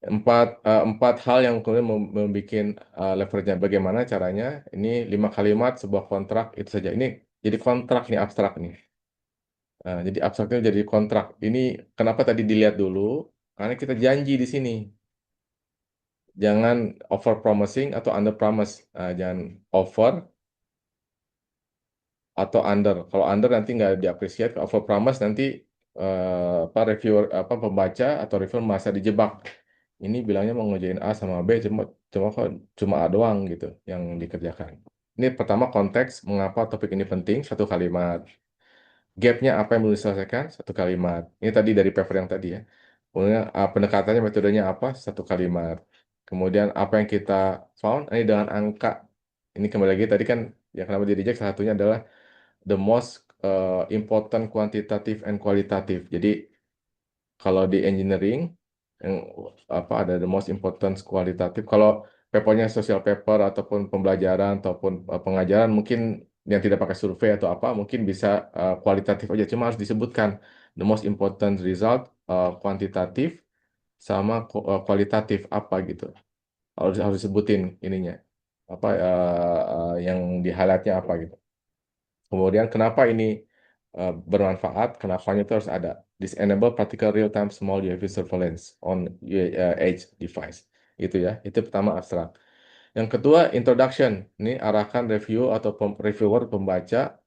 empat hal yang kemudian membuat leverage-nya bagaimana caranya. Ini 5 kalimat sebuah kontrak itu saja. Ini jadi kontrak ini abstrak nih. Jadi abstraknya jadi kontrak. Ini kenapa tadi dilihat dulu? Karena kita janji di sini. Jangan over promising atau under promise. Jangan over atau under. Kalau under nanti nggak diapresiasi. Kalau over promise nanti apa reviewer apa pembaca atau reviewer merasa dijebak. Ini bilangnya mau ngerjain A sama B cuma cuma kok cuma A doang gitu yang dikerjakan. Ini pertama konteks mengapa topik ini penting satu kalimat. Gapnya apa yang belum diselesaikan satu kalimat. Ini tadi dari paper yang tadi ya. Kemudian pendekatannya metodenya apa satu kalimat. Kemudian apa yang kita found ini dengan angka. Ini kembali lagi tadi kan ya kenapa di reject salah satunya adalah the most important quantitative and qualitative. Jadi kalau di engineering yang apa ada the most important kualitatif. Kalau papernya social paper ataupun pembelajaran ataupun pengajaran mungkin yang tidak pakai survei atau apa mungkin bisa kualitatif aja. Cuma harus disebutkan the most important result kuantitatif sama kualitatif apa gitu. Harus disebutin ininya apa yang di highlightnya apa gitu. Kemudian kenapa ini bermanfaat? Kenapanya itu harus ada. This enable practical real-time small UAV surveillance on edge device. Itu ya. Itu pertama abstrak. Yang kedua introduction. Ini arahkan review atau reviewer pembaca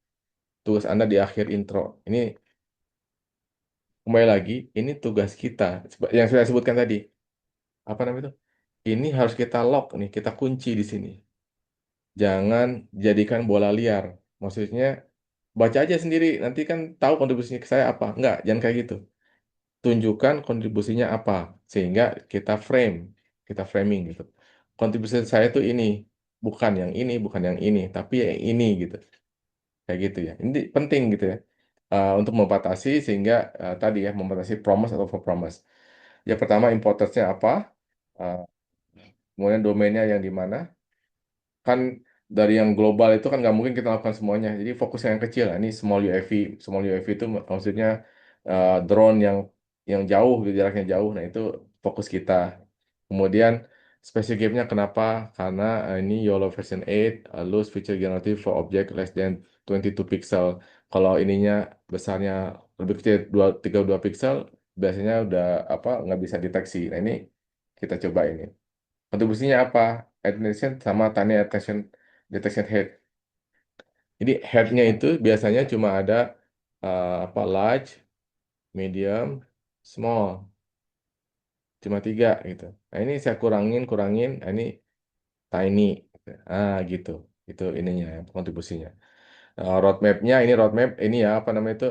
tugas Anda di akhir intro. Ini kembali lagi. Ini tugas kita. Yang sudah saya sebutkan tadi. Apa namanya itu? Ini harus kita lock nih. Kita kunci di sini. Jangan jadikan bola liar. Maksudnya baca aja sendiri, nanti kan tahu kontribusinya ke saya apa. Enggak, jangan kayak gitu. Tunjukkan kontribusinya apa, sehingga kita framing gitu. Kontribusi saya itu ini, bukan yang ini, bukan yang ini, tapi yang ini gitu. Kayak gitu ya. Ini penting gitu ya. Untuk membatasi sehingga tadi ya, membatasi promise atau over promise. Ya pertama importersnya apa, Uh, kemudian domainnya yang di mana, kan dari yang global itu kan nggak mungkin kita lakukan semuanya. Jadi fokus yang kecil. Nah, ini small UAV itu maksudnya drone yang jauh, jaraknya jauh. Nah itu fokus kita. Kemudian spesifiknya kenapa? Karena ini YOLO version 8 loose feature generative for object less than 22 pixel. Kalau ininya besarnya lebih kecil 32 pixel, biasanya udah apa nggak bisa deteksi. Nah ini kita coba ini. Kontribusinya apa? Attention sama tiny attention detection head. Jadi headnya itu biasanya cuma ada apa large, medium, small, cuma 3 gitu. Nah ini saya kurangin, nah, ini tiny. Gitu. Itu ininya kontribusinya. Roadmapnya ini roadmap ini ya apa namanya itu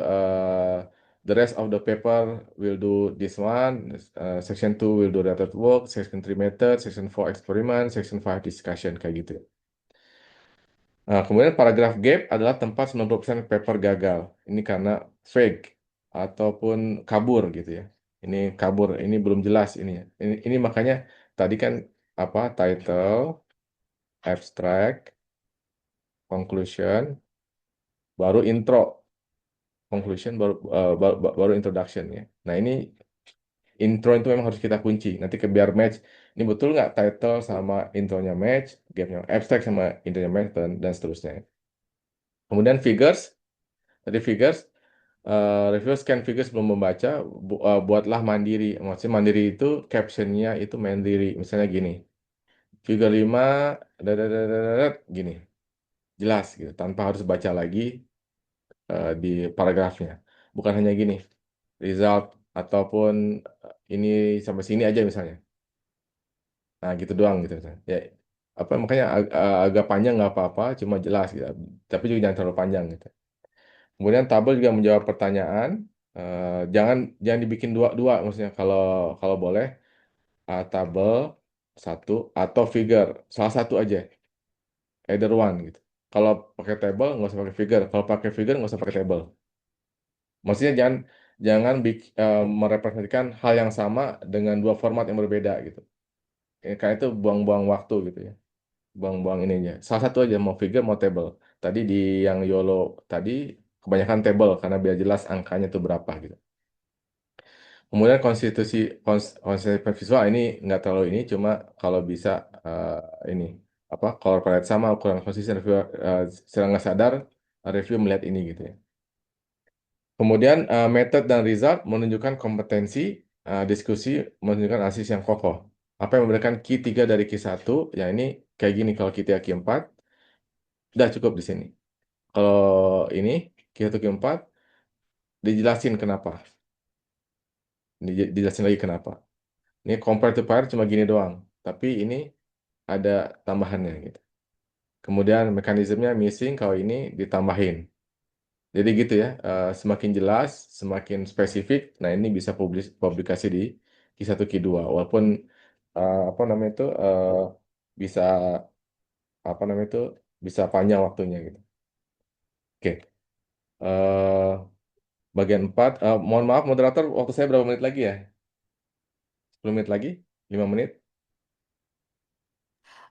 the rest of the paper will do this one. Section 2 will do related work, section 3 method, section 4 experiment, section 5 discussion kayak gitu. Nah, kemudian paragraf gap adalah tempat 90% paper gagal. Ini karena fake ataupun kabur gitu ya. Ini kabur, ini belum jelas ini ya. Ini makanya tadi kan apa title, abstract, conclusion, baru intro, conclusion baru baru introduction ya. Nah, ini intro itu memang harus kita kunci. Nanti ke biar match. Ini betul nggak title sama intronya match, gapnya abstract sama intronya match dan seterusnya. Kemudian figures, tadi figures, review scan figures belum membaca, buatlah mandiri. Maksudnya mandiri itu captionnya itu mandiri. Misalnya gini, figure 5, gini, jelas gitu, tanpa harus baca lagi di paragrafnya. Bukan hanya gini, result ataupun ini sampai sini aja misalnya. Nah gitu doang gitu misalnya. Ya apa makanya agak panjang nggak apa-apa, cuma jelas gitu. Tapi juga jangan terlalu panjang gitu. Kemudian tabel juga menjawab pertanyaan. Jangan jangan dibikin dua-dua maksudnya kalau kalau boleh tabel satu atau figure salah satu aja, either one gitu. Kalau pakai table nggak usah pakai figure. Kalau pakai figure nggak usah pakai table. Maksudnya jangan jangan merepresentasikan hal yang sama dengan dua format yang berbeda gitu. Karena itu buang-buang waktu gitu ya. Buang-buang ininya. Salah satu aja mau figure mau table. Tadi di yang YOLO tadi kebanyakan table karena biar jelas angkanya itu berapa gitu. Kemudian konsep visual ini nggak terlalu ini, cuma kalau bisa ini apa corporate sama ukuran konsisten review secara nggak sadar review melihat ini gitu ya. Kemudian method dan result menunjukkan kompetensi, diskusi menunjukkan analisis yang kokoh. Apa yang memberikan key 3 dari key 1, ya ini kayak gini kalau key 3 key 4, udah cukup di sini. Kalau ini key 1 key 4, dijelasin kenapa. Dijelasin lagi kenapa. Ini compare to prior cuma gini doang, tapi ini ada tambahannya gitu. Kemudian mekanismenya missing, kalau ini ditambahin. Jadi gitu ya, semakin jelas, semakin spesifik. Nah ini bisa publikasi di Q1, Q2. Walaupun apa namanya itu bisa apa namanya itu bisa panjang waktunya gitu. Oke, eh, bagian 4. Mohon maaf moderator, waktu saya berapa menit lagi ya? 10 menit lagi? 5 menit?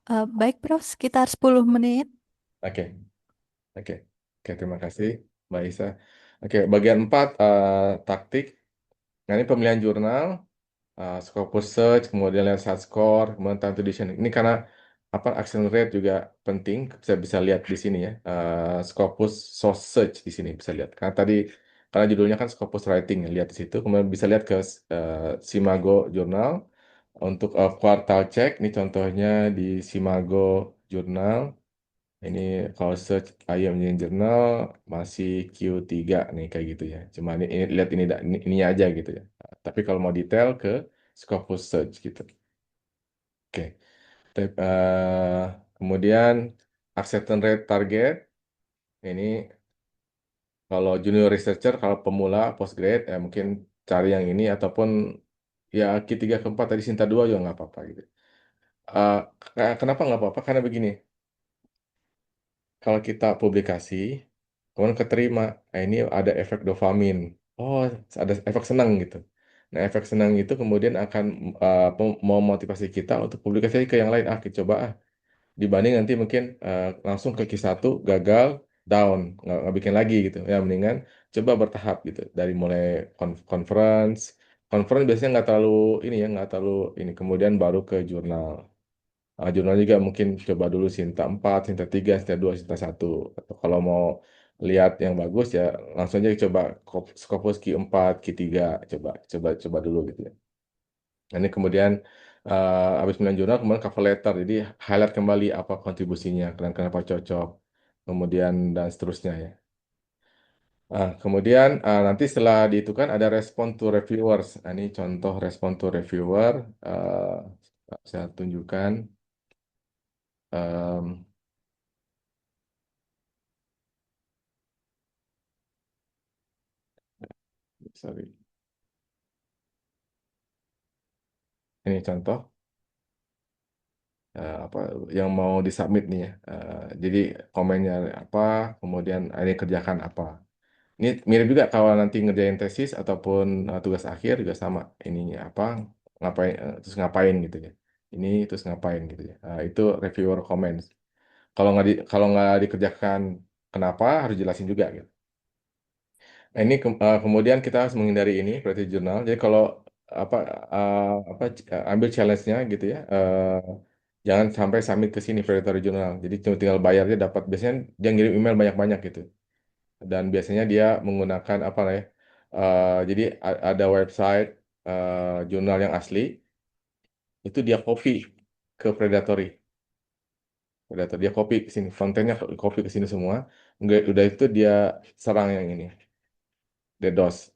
Baik, Prof, sekitar 10 menit. Oke, oke, oke. Terima kasih, Mbak Isa. Oke, bagian 4 taktik. Nah ini pemilihan jurnal. Scopus search, kemudian lihat site score, kemudian time to decision. Ini karena apa action rate juga penting, bisa bisa lihat di sini ya. Scopus source search di sini bisa lihat. Karena judulnya kan Scopus writing, ya, lihat di situ. Kemudian bisa lihat ke Simago Journal untuk quartal check. Ini contohnya di Simago Journal. Ini kalau search ayam Journal masih Q3 nih kayak gitu ya. Cuma ini lihat ini aja gitu ya. Tapi kalau mau detail ke Scopus Search gitu. Oke. Kemudian acceptance rate target. Ini kalau junior researcher, kalau pemula postgrad ya mungkin cari yang ini ataupun ya Q3 ke-4 tadi Sinta 2 juga nggak apa-apa gitu. Eh, Kenapa nggak apa-apa? Karena begini. Kalau kita publikasi, kemudian keterima, nah ini ada efek dopamin. Oh, ada efek senang gitu. Nah, efek senang itu kemudian akan memotivasi kita untuk publikasi ke yang lain. Ah, kita coba ah. Dibanding nanti mungkin langsung ke Q1 gagal, down, nggak bikin lagi gitu. Ya, mendingan coba bertahap gitu. Dari mulai conference, conference biasanya nggak terlalu ini ya, nggak terlalu ini. Kemudian baru ke jurnal. Jurnal juga mungkin coba dulu Sinta 4, Sinta 3, Sinta 2, Sinta 1. Atau kalau mau lihat yang bagus ya langsung aja coba Scopus Q4, Q3, coba coba coba dulu gitu ya. Nah, ini kemudian habis pemilihan jurnal kemudian cover letter. Jadi highlight kembali apa kontribusinya dan kenapa cocok. Kemudian dan seterusnya ya. Kemudian nanti setelah itu kan ada respon to reviewers. Nah, ini contoh respon to reviewer. Saya tunjukkan. Em, Sorry. Ini contoh apa yang mau disubmit nih ya. Jadi komennya apa, kemudian ini kerjakan apa. Ini mirip juga kalau nanti ngerjain tesis ataupun tugas akhir juga sama. Ininya apa, ngapain, terus ngapain gitu ya. Ini terus ngapain gitu ya. Itu reviewer comments. Kalau nggak dikerjakan kenapa harus jelasin juga gitu. Nah, ini kemudian kita harus menghindari ini berarti jurnal. Jadi kalau apa ambil challenge-nya gitu ya. Jangan sampai submit ke sini predatory journal. Jadi cuma tinggal bayarnya dapat. Biasanya dia ngirim email banyak-banyak gitu. Dan biasanya dia menggunakan apa lah ya? Jadi ada website jurnal yang asli itu dia copy ke predatory. Predator dia copy ke sini, kontennya copy ke sini semua. Enggak, udah itu dia serang yang ini, DDoS,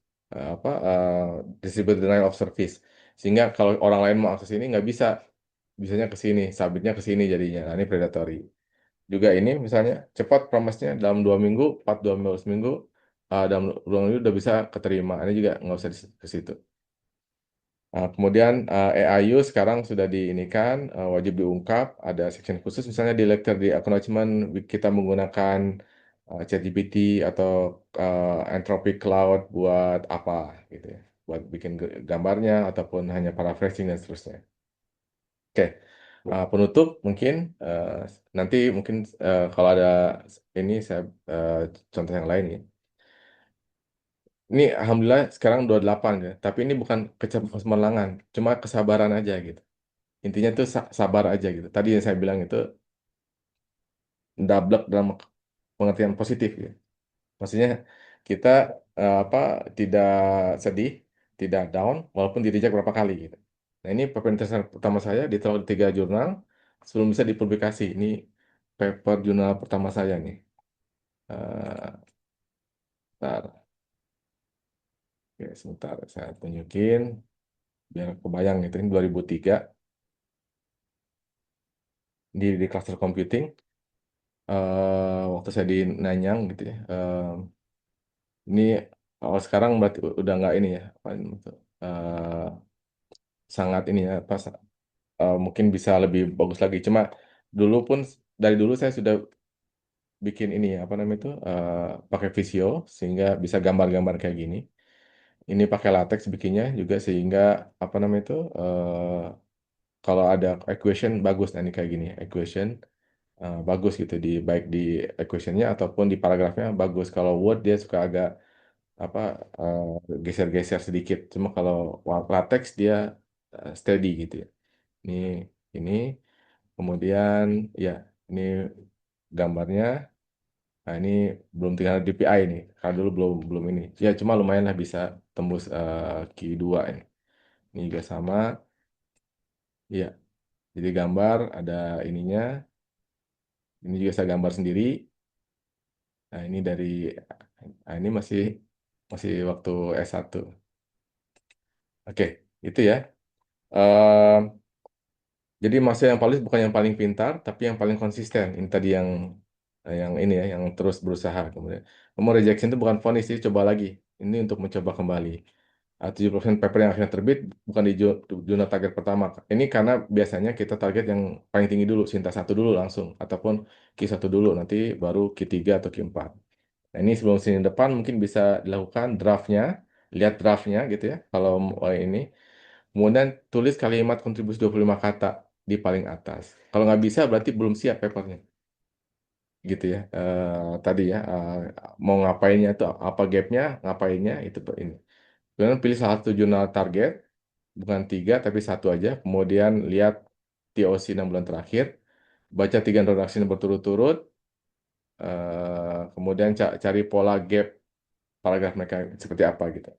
distributed denial of service. Sehingga kalau orang lain mau akses ini nggak bisa, bisanya ke sini, submitnya ke sini jadinya. Nah, ini predatory. Juga ini misalnya cepat promise-nya dalam 2 minggu, 2 minggu, seminggu, dalam 2 minggu udah bisa keterima. Ini juga nggak usah ke situ. Kemudian AIU sekarang sudah diinikan, wajib diungkap, ada section khusus misalnya di lecture di acknowledgement kita menggunakan ChatGPT atau Anthropic Cloud buat apa gitu ya, buat bikin gambarnya ataupun hanya paraphrasing dan seterusnya. Oke, penutup mungkin nanti mungkin kalau ada ini saya contoh yang lain ya. Ini alhamdulillah sekarang 28 ya, tapi ini bukan kecemerlangan, cuma kesabaran aja gitu. Intinya tuh sabar aja gitu. Tadi yang saya bilang itu double dalam pengertian positif ya. Maksudnya kita tidak sedih, tidak down walaupun di reject berapa kali gitu. Nah, ini pementasan pertama saya ditaruh di 3 jurnal sebelum bisa dipublikasi. Ini paper jurnal pertama saya nih. Bentar. Oke, sebentar saya tunjukin biar kebayang gitu. Ini 2003 di cluster computing. Waktu saya di Nanyang gitu ya. Ini kalau sekarang berarti udah nggak ini ya, apa ini tuh, sangat ini ya, mungkin bisa lebih bagus lagi. Cuma dulu pun dari dulu saya sudah bikin ini ya, apa namanya itu, pakai Visio sehingga bisa gambar-gambar kayak gini. Ini pakai latex bikinnya juga sehingga apa namanya itu, kalau ada equation bagus, nah ini kayak gini equation. Bagus gitu di baik di equationnya ataupun di paragrafnya bagus. Kalau Word dia suka agak apa eh, geser-geser sedikit. Cuma kalau latex dia steady gitu ya. Ini ini kemudian ya ini gambarnya. Nah, ini belum tinggal DPI ini. Karena dulu belum belum ini. Ya cuma lumayan lah bisa tembus Q2 ini. Ini juga sama. Ya, jadi gambar ada ininya. Ini juga saya gambar sendiri. Nah, ini dari ini masih masih waktu S1. Oke, itu ya. Ehm, jadi maksud yang paling bukan yang paling pintar, tapi yang paling konsisten. Ini tadi yang ini ya, yang terus berusaha. Kemudian rejection itu bukan vonis, jadi coba lagi. Ini untuk mencoba kembali. 70% paper yang akhirnya terbit bukan di jurnal target pertama. Ini karena biasanya kita target yang paling tinggi dulu, Sinta 1 dulu langsung, ataupun Q1 dulu, nanti baru Q3 atau Q4. Nah, ini sebelum sini depan mungkin bisa dilakukan draftnya, lihat draftnya gitu ya, kalau ini. Kemudian tulis kalimat kontribusi 25 kata di paling atas. Kalau nggak bisa berarti belum siap papernya. Gitu ya. Tadi ya, mau ngapainnya itu, apa gapnya, ngapainnya, itu ini. Kemudian pilih salah satu jurnal target, bukan 3 tapi 1 aja. Kemudian lihat TOC 6 bulan terakhir, baca 3 introduction berturut-turut, kemudian cari pola gap paragraf mereka seperti apa gitu.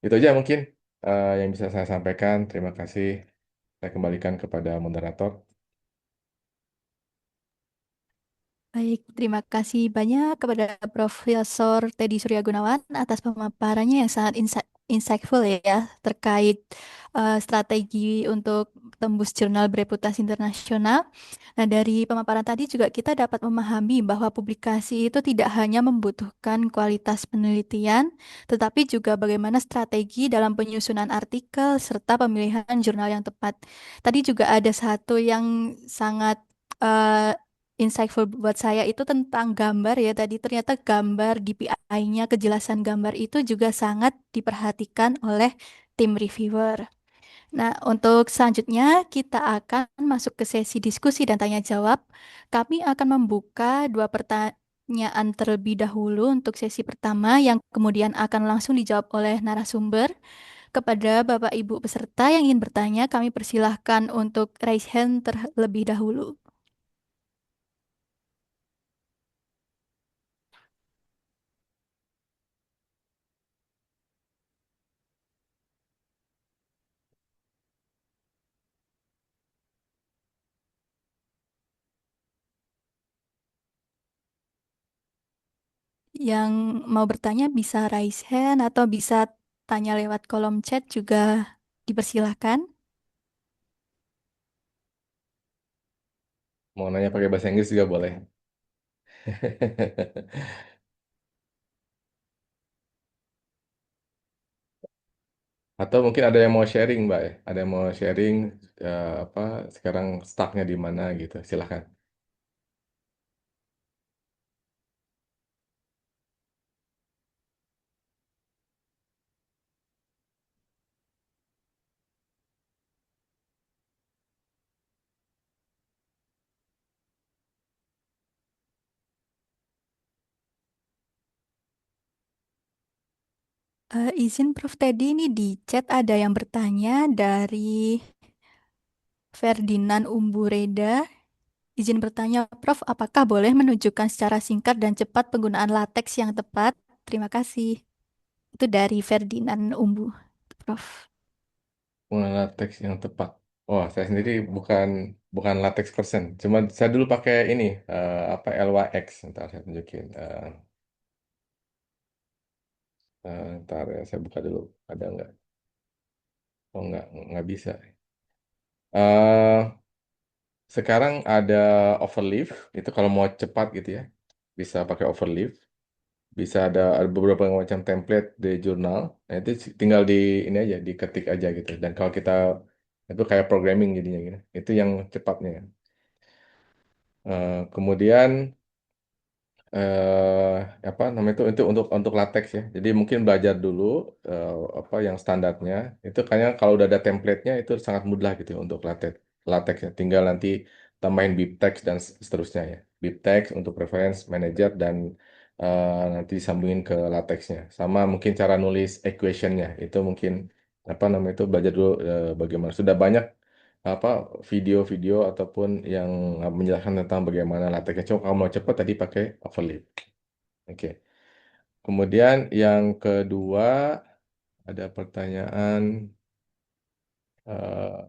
Itu aja mungkin yang bisa saya sampaikan. Terima kasih. Saya kembalikan kepada moderator. Baik, terima kasih banyak kepada Profesor Teddy Surya Gunawan atas pemaparannya yang sangat insightful ya terkait strategi untuk tembus jurnal bereputasi internasional. Nah, dari pemaparan tadi juga kita dapat memahami bahwa publikasi itu tidak hanya membutuhkan kualitas penelitian, tetapi juga bagaimana strategi dalam penyusunan artikel serta pemilihan jurnal yang tepat. Tadi juga ada satu yang sangat eh, insightful buat saya itu tentang gambar ya. Tadi ternyata gambar DPI-nya, kejelasan gambar itu juga sangat diperhatikan oleh tim reviewer. Nah, untuk selanjutnya kita akan masuk ke sesi diskusi dan tanya jawab. Kami akan membuka 2 pertanyaan terlebih dahulu untuk sesi pertama yang kemudian akan langsung dijawab oleh narasumber. Kepada Bapak Ibu peserta yang ingin bertanya, kami persilahkan untuk raise hand terlebih dahulu. Yang mau bertanya bisa raise hand atau bisa tanya lewat kolom chat juga dipersilahkan. Mau nanya pakai bahasa Inggris juga boleh. Atau mungkin ada yang mau sharing, Mbak ya? Ada yang mau sharing apa sekarang stucknya di mana gitu. Silahkan. Izin Prof. Teddy, ini di chat ada yang bertanya dari Ferdinand Umbureda. Izin bertanya, Prof, apakah boleh menunjukkan secara singkat dan cepat penggunaan lateks yang tepat? Terima kasih. Itu dari Ferdinand Umbu, Prof. Pengguna latex yang tepat. Oh, saya sendiri bukan bukan latex person. Cuma saya dulu pakai ini apa LYX. Ntar saya tunjukin. Ntar ya, saya buka dulu. Ada nggak? Oh, nggak bisa. eh Sekarang ada overleaf. Itu kalau mau cepat gitu ya, bisa pakai overleaf. Bisa ada beberapa macam template di jurnal. Nah, itu tinggal di ini aja, diketik aja gitu. Dan kalau kita itu kayak programming jadinya gitu. Itu yang cepatnya. Kemudian eh apa namanya itu untuk latex ya. Jadi mungkin belajar dulu eh, apa yang standarnya. Itu kayaknya kalau udah ada template-nya itu sangat mudah gitu ya untuk latex ya. Tinggal nanti tambahin bibtex dan seterusnya ya. Bibtex untuk reference manager dan nanti disambungin ke latexnya. Sama mungkin cara nulis equation-nya itu mungkin apa namanya itu belajar dulu bagaimana. Sudah banyak apa video-video ataupun yang menjelaskan tentang bagaimana lateknya. Cuma kalau mau cepat tadi pakai overlay. Oke. Kemudian yang kedua ada pertanyaan eh,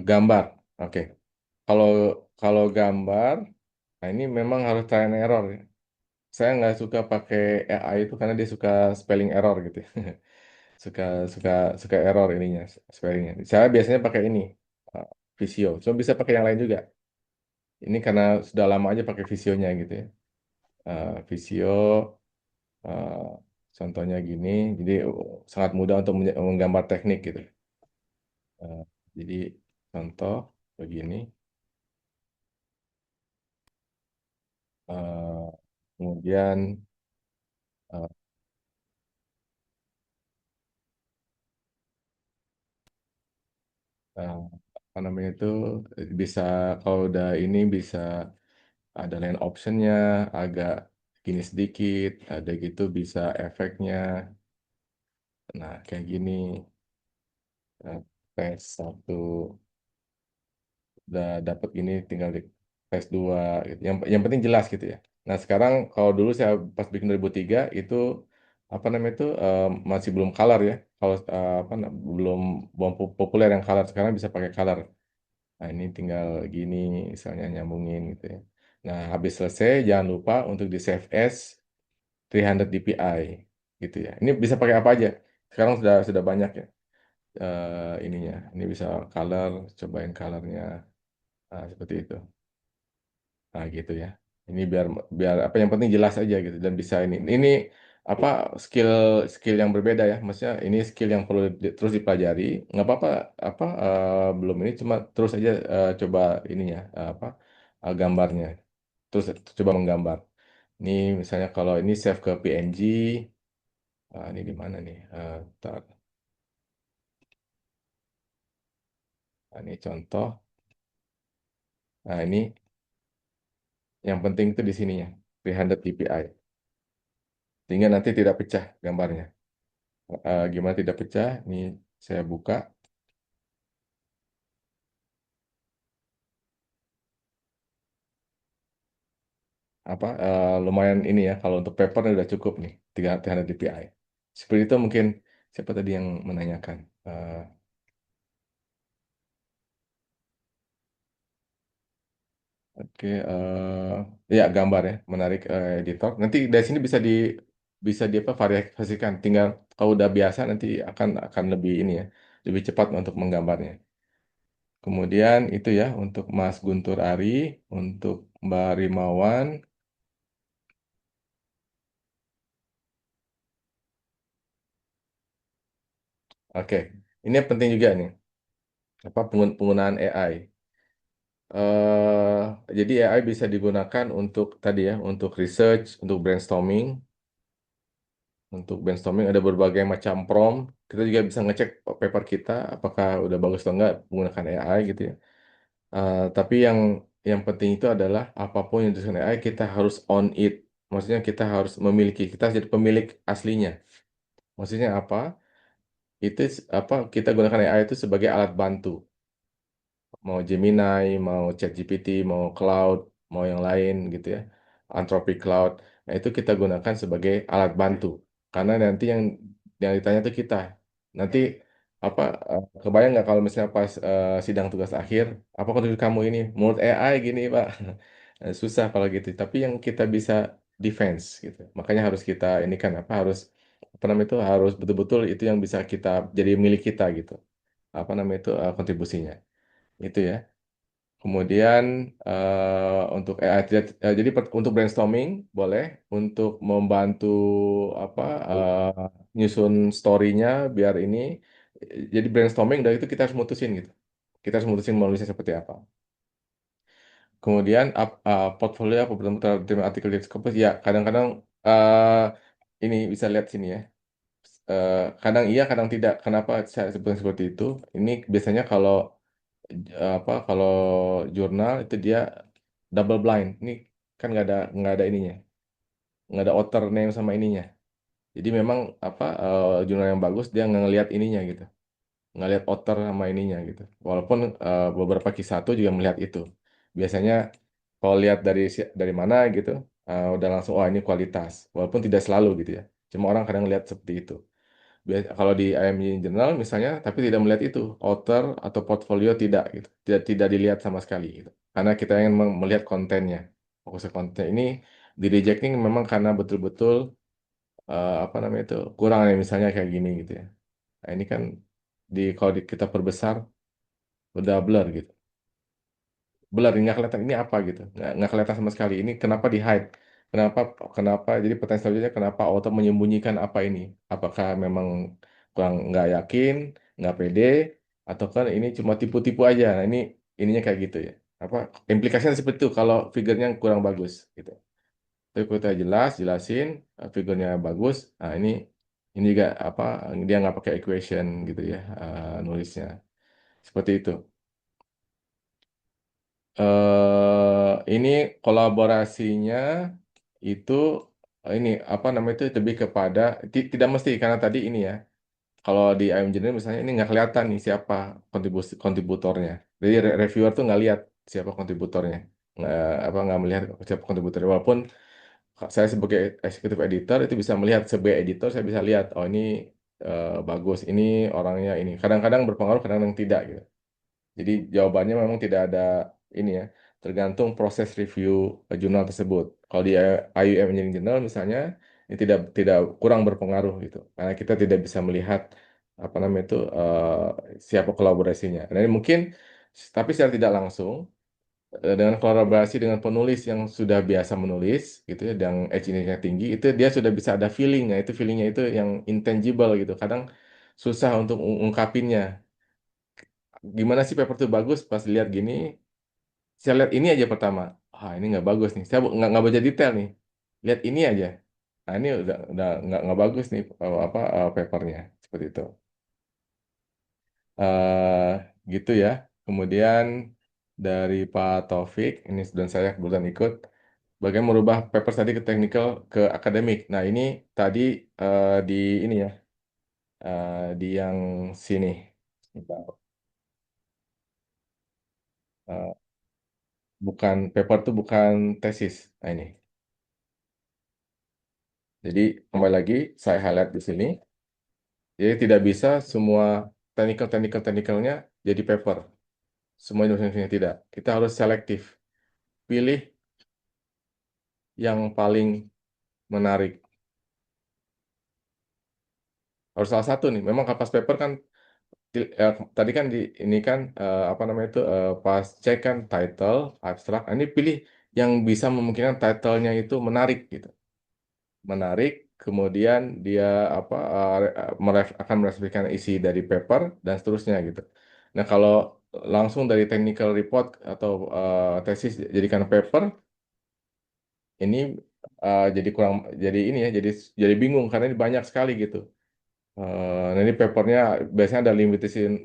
gambar. Oke. Kalau kalau gambar, nah ini memang harus try and error ya. Saya nggak suka pakai AI itu karena dia suka spelling error gitu ya. Suka suka suka error ininya spellingnya. Saya biasanya pakai ini eh, Visio. Cuma bisa pakai yang lain juga. Ini karena sudah lama aja pakai Visionya gitu ya. Visio eh, contohnya gini, jadi sangat mudah untuk menggambar teknik gitu. Eh, jadi contoh begini, eh, kemudian eh, eh, apa namanya itu bisa kalau udah ini bisa ada line optionnya agak gini sedikit, ada gitu bisa efeknya. Nah kayak gini, tes satu udah dapet ini tinggal di tes dua gitu. Yang penting jelas gitu ya. Nah sekarang kalau dulu saya pas bikin 2003 itu apa namanya itu masih belum color ya. Kalau belum populer yang color sekarang bisa pakai color. Nah ini tinggal gini misalnya nyambungin gitu ya. Nah habis selesai jangan lupa untuk di save as 300 dpi gitu ya. Ini bisa pakai apa aja. Sekarang sudah banyak ya ininya. Ini bisa color, cobain colornya. Nah, seperti itu. Nah, gitu ya. Ini biar biar apa yang penting jelas aja gitu dan bisa ini. Ini apa skill skill yang berbeda ya. Maksudnya ini skill yang perlu terus dipelajari. Nggak apa-apa apa belum ini cuma terus aja coba ininya gambarnya. Terus coba menggambar. Ini misalnya kalau ini save ke PNG. Ini di mana nih? Ntar. Nah, ini contoh. Nah, ini. Yang penting itu di sininya, 300 dpi. sehingga nanti tidak pecah gambarnya. Gimana tidak pecah? Ini saya buka. Lumayan ini ya, kalau untuk paper udah cukup nih 300 dpi. Seperti itu mungkin siapa tadi yang menanyakan. Oke, ya gambar ya, menarik editor. Nanti dari sini bisa di apa variasikan. Tinggal kalau udah biasa nanti akan lebih ini ya, lebih cepat untuk menggambarnya. Kemudian itu ya untuk Mas Guntur Ari, untuk Mbak Rimawan. Oke, ini yang penting juga nih, apa penggunaan AI. Jadi AI bisa digunakan untuk tadi ya, untuk research, untuk brainstorming. Untuk brainstorming ada berbagai macam prompt. Kita juga bisa ngecek paper kita apakah udah bagus atau enggak menggunakan AI gitu ya. Tapi yang penting itu adalah apapun yang dituliskan AI kita harus own it. Maksudnya kita harus memiliki, kita harus jadi pemilik aslinya. Maksudnya apa? Itu apa kita gunakan AI itu sebagai alat bantu. Mau Gemini, mau ChatGPT, mau Cloud, mau yang lain gitu ya, Anthropic Cloud. Nah, itu kita gunakan sebagai alat bantu. Karena nanti yang ditanya itu kita. Nanti apa kebayang nggak kalau misalnya pas sidang tugas akhir, apa kontribusi kamu ini? Menurut AI gini, Pak. Susah kalau gitu. Tapi yang kita bisa defense gitu. Makanya harus kita ini kan apa namanya itu harus betul-betul itu yang bisa kita jadi milik kita gitu. Apa namanya itu kontribusinya. Itu ya. Kemudian untuk jadi untuk brainstorming boleh, untuk membantu apa nyusun story-nya biar ini jadi brainstorming dari itu kita harus mutusin gitu. Kita harus mutusin mau nulisnya seperti apa. Kemudian portfolio apa bertemu terhadap artikel di Scopus ya kadang-kadang ini bisa lihat sini ya. Kadang iya, kadang tidak. Kenapa saya sebut seperti itu? Ini biasanya kalau jurnal itu dia double blind. Ini kan nggak ada ininya, nggak ada author name sama ininya. Jadi memang jurnal yang bagus dia ngelihat ininya gitu, ngelihat author sama ininya gitu. Walaupun beberapa kisah tuh juga melihat itu. Biasanya kalau lihat dari mana gitu, udah langsung oh ini kualitas. Walaupun tidak selalu gitu ya. Cuma orang kadang lihat seperti itu. Kalau di IMG Journal misalnya, tapi tidak melihat itu, author atau portfolio tidak gitu, tidak dilihat sama sekali gitu. Karena kita ingin melihat kontennya, fokus ke konten ini di rejecting memang karena betul-betul apa namanya itu kurang ya misalnya kayak gini gitu ya. Nah, ini kan kalau kita perbesar udah blur gitu, blur nggak kelihatan ini apa gitu, nggak kelihatan sama sekali. Ini kenapa di hide? Kenapa kenapa? Jadi pertanyaan selanjutnya kenapa author menyembunyikan apa ini? Apakah memang kurang nggak yakin, nggak pede, atau kan ini cuma tipu-tipu aja? Nah, ininya kayak gitu ya. Apa implikasinya seperti itu kalau figurnya kurang bagus gitu. Tapi kalau kita jelasin figurnya bagus. Nah ini juga apa dia nggak pakai equation gitu ya nulisnya seperti itu. Ini kolaborasinya itu ini apa namanya itu lebih kepada tidak mesti karena tadi ini ya kalau di IM Engineer misalnya ini nggak kelihatan nih siapa kontributornya, jadi reviewer tuh nggak lihat siapa kontributornya, nggak melihat siapa kontributornya walaupun saya sebagai executive editor itu bisa melihat sebagai editor saya bisa lihat oh ini bagus ini orangnya ini kadang-kadang berpengaruh kadang-kadang tidak gitu. Jadi jawabannya memang tidak ada ini ya, tergantung proses review jurnal tersebut. Kalau di IUM Engineering Journal misalnya, ini tidak kurang berpengaruh gitu, karena kita tidak bisa melihat apa namanya itu siapa kolaborasinya. Nah, ini mungkin tapi secara tidak langsung dengan kolaborasi dengan penulis yang sudah biasa menulis gitu ya, yang edge nya tinggi, itu dia sudah bisa ada feeling. Nah, itu feelingnya itu yang intangible gitu. Kadang susah untuk ungkapinnya gimana sih paper itu bagus pas lihat gini saya lihat ini aja pertama ini nggak bagus nih saya nggak baca detail nih lihat ini aja nah ini udah nggak bagus nih papernya seperti itu eh gitu ya kemudian dari Pak Taufik ini dan saya kebetulan ikut bagaimana merubah papers tadi ke technical ke akademik. Nah, ini tadi di ini ya, di yang sini. Sebentar. Eh, bukan paper tuh bukan tesis. Nah, ini. Jadi kembali lagi saya highlight di sini. Jadi tidak bisa semua technicalnya jadi paper. Semua Indonesia tidak. Kita harus selektif. Pilih yang paling menarik. Harus salah satu nih. Memang kapas paper kan tadi kan di ini kan apa namanya itu pas cek kan title, abstrak. Ini pilih yang bisa memungkinkan titlenya itu menarik gitu. Menarik, kemudian dia apa akan merefleksikan isi dari paper dan seterusnya gitu. Nah, kalau langsung dari technical report atau tesis jadikan paper, ini jadi kurang jadi ini ya jadi bingung karena ini banyak sekali gitu. Nah, ini papernya biasanya ada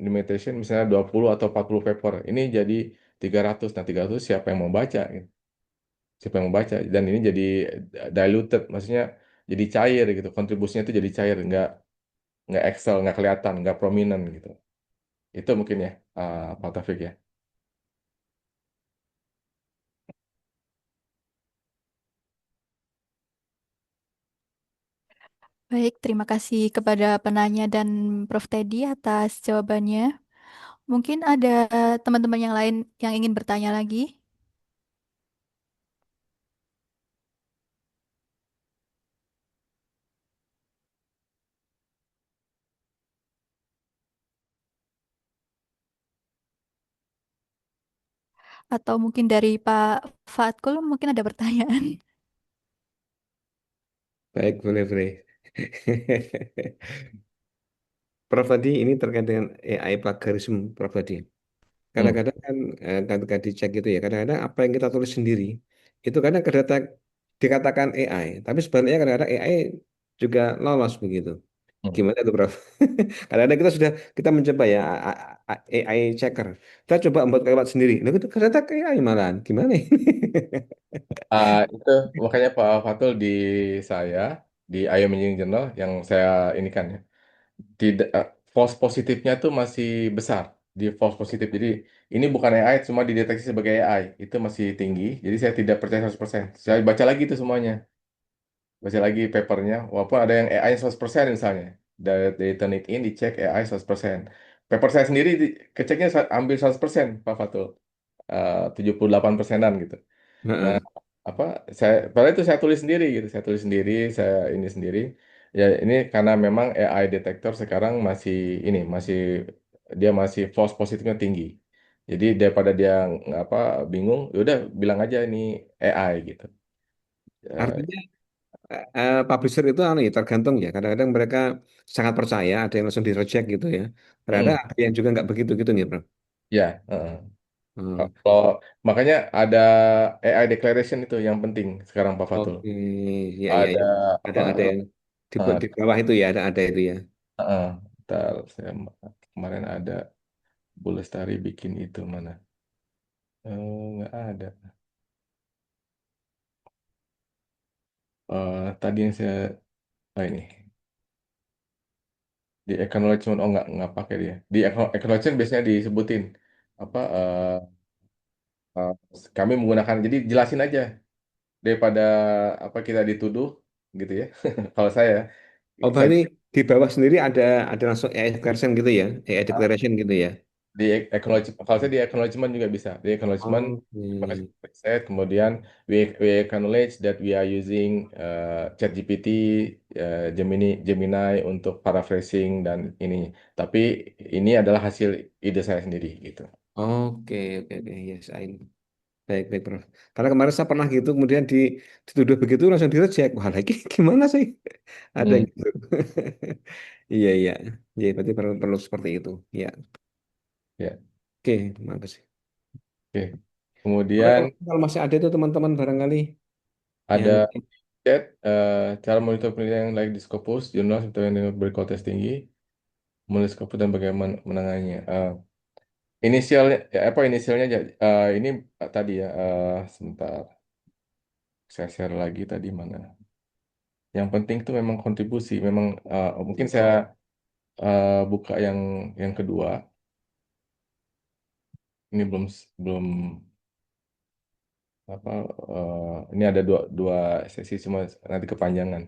limitation misalnya 20 atau 40 paper. Ini jadi 300. Nah, 300 siapa yang mau baca gitu. Siapa yang mau baca dan ini jadi diluted maksudnya jadi cair gitu. Kontribusinya itu jadi cair, nggak excel, nggak kelihatan, nggak prominent gitu. Itu mungkin ya Pak Taufik ya. Baik, terima kasih kepada penanya dan Prof. Teddy atas jawabannya. Mungkin ada teman-teman yang lain yang ingin bertanya lagi, atau mungkin dari Pak Fatkul mungkin ada pertanyaan. Baik, boleh, boleh. Prof tadi ini terkait dengan AI plagiarisme, Prof tadi. Hmm. Kadang-kadang kan ketika dicek gitu ya, kadang-kadang apa yang kita tulis sendiri itu kadang dikatakan AI, tapi sebenarnya kadang-kadang AI juga lolos begitu. Hmm. Gimana itu, Prof? Kadang-kadang kita mencoba ya AI checker. Kita coba membuat kalimat sendiri. Nah, itu kadang-kadang AI malahan. Gimana ini? Itu makanya Pak Fatul di saya di IO Engineering Journal yang saya ini kan ya. Tidak false positifnya tuh masih besar di false positif. Jadi ini bukan AI cuma dideteksi sebagai AI. Itu masih tinggi. Jadi saya tidak percaya 100%. Saya baca lagi itu semuanya. Baca lagi papernya walaupun ada yang AI 100% misalnya. Dari turn it in dicek AI 100%. Paper saya sendiri keceknya ambil 100% Pak Fatul. 78%-an gitu. Nah, Heeh. apa padahal itu saya tulis sendiri gitu, saya tulis sendiri, saya ini sendiri. Ya ini karena memang AI detektor sekarang masih dia masih false positifnya tinggi. Jadi daripada dia apa bingung, ya udah bilang aja ini AI gitu. Ya, Artinya publisher itu anu ya, tergantung ya. Kadang-kadang mereka sangat percaya, ada yang langsung di reject gitu ya. Kadang-kadang mm, ada yang juga nggak begitu gitu nih, Bro. ya, heeh. Hmm. Kalau makanya ada AI declaration itu yang penting sekarang Pak Fatul. Oke, ya, ya, Ada ya. apa? Ada yang eh, di bawah itu ya, ada itu ya. Bentar, saya kemarin ada Bu Lestari bikin itu mana? Nggak ada. Tadi yang saya ini di acknowledgement nggak pakai dia. Di acknowledgement biasanya disebutin apa eh, kami menggunakan jadi jelasin aja daripada apa kita dituduh gitu ya. Kalau Oh, saya berarti di bawah sendiri ada langsung AI declaration gitu ya, AI declaration gitu ya. di acknowledgement kalau saya di acknowledgement juga bisa di acknowledgement makasih Oke. set kemudian we acknowledge that we are using ChatGPT Gemini untuk paraphrasing dan ini tapi ini adalah hasil ide saya sendiri gitu. Oke, oke, oke, yes, I know. Baik, baik, Prof. Karena kemarin saya pernah gitu, kemudian dituduh begitu langsung direject. Wah, lagi gimana sih? Ada Hmm, yang gitu. Iya, iya. Iya, berarti perlu seperti itu. Ya. ya Oke, makasih. oke Boleh kemudian kalau masih ada itu teman-teman barangkali ada yang chat cara monitor penelitian yang layak di Scopus jurnal seperti yang dengan berkualitas tinggi menulis Scopus dan bagaimana menangani. Inisialnya ya, apa inisialnya aja. Ini tadi ya sebentar. Saya share lagi tadi mana. Yang penting itu memang kontribusi. Memang mungkin saya buka yang kedua. Ini belum apa ini ada dua sesi cuma nanti kepanjangan.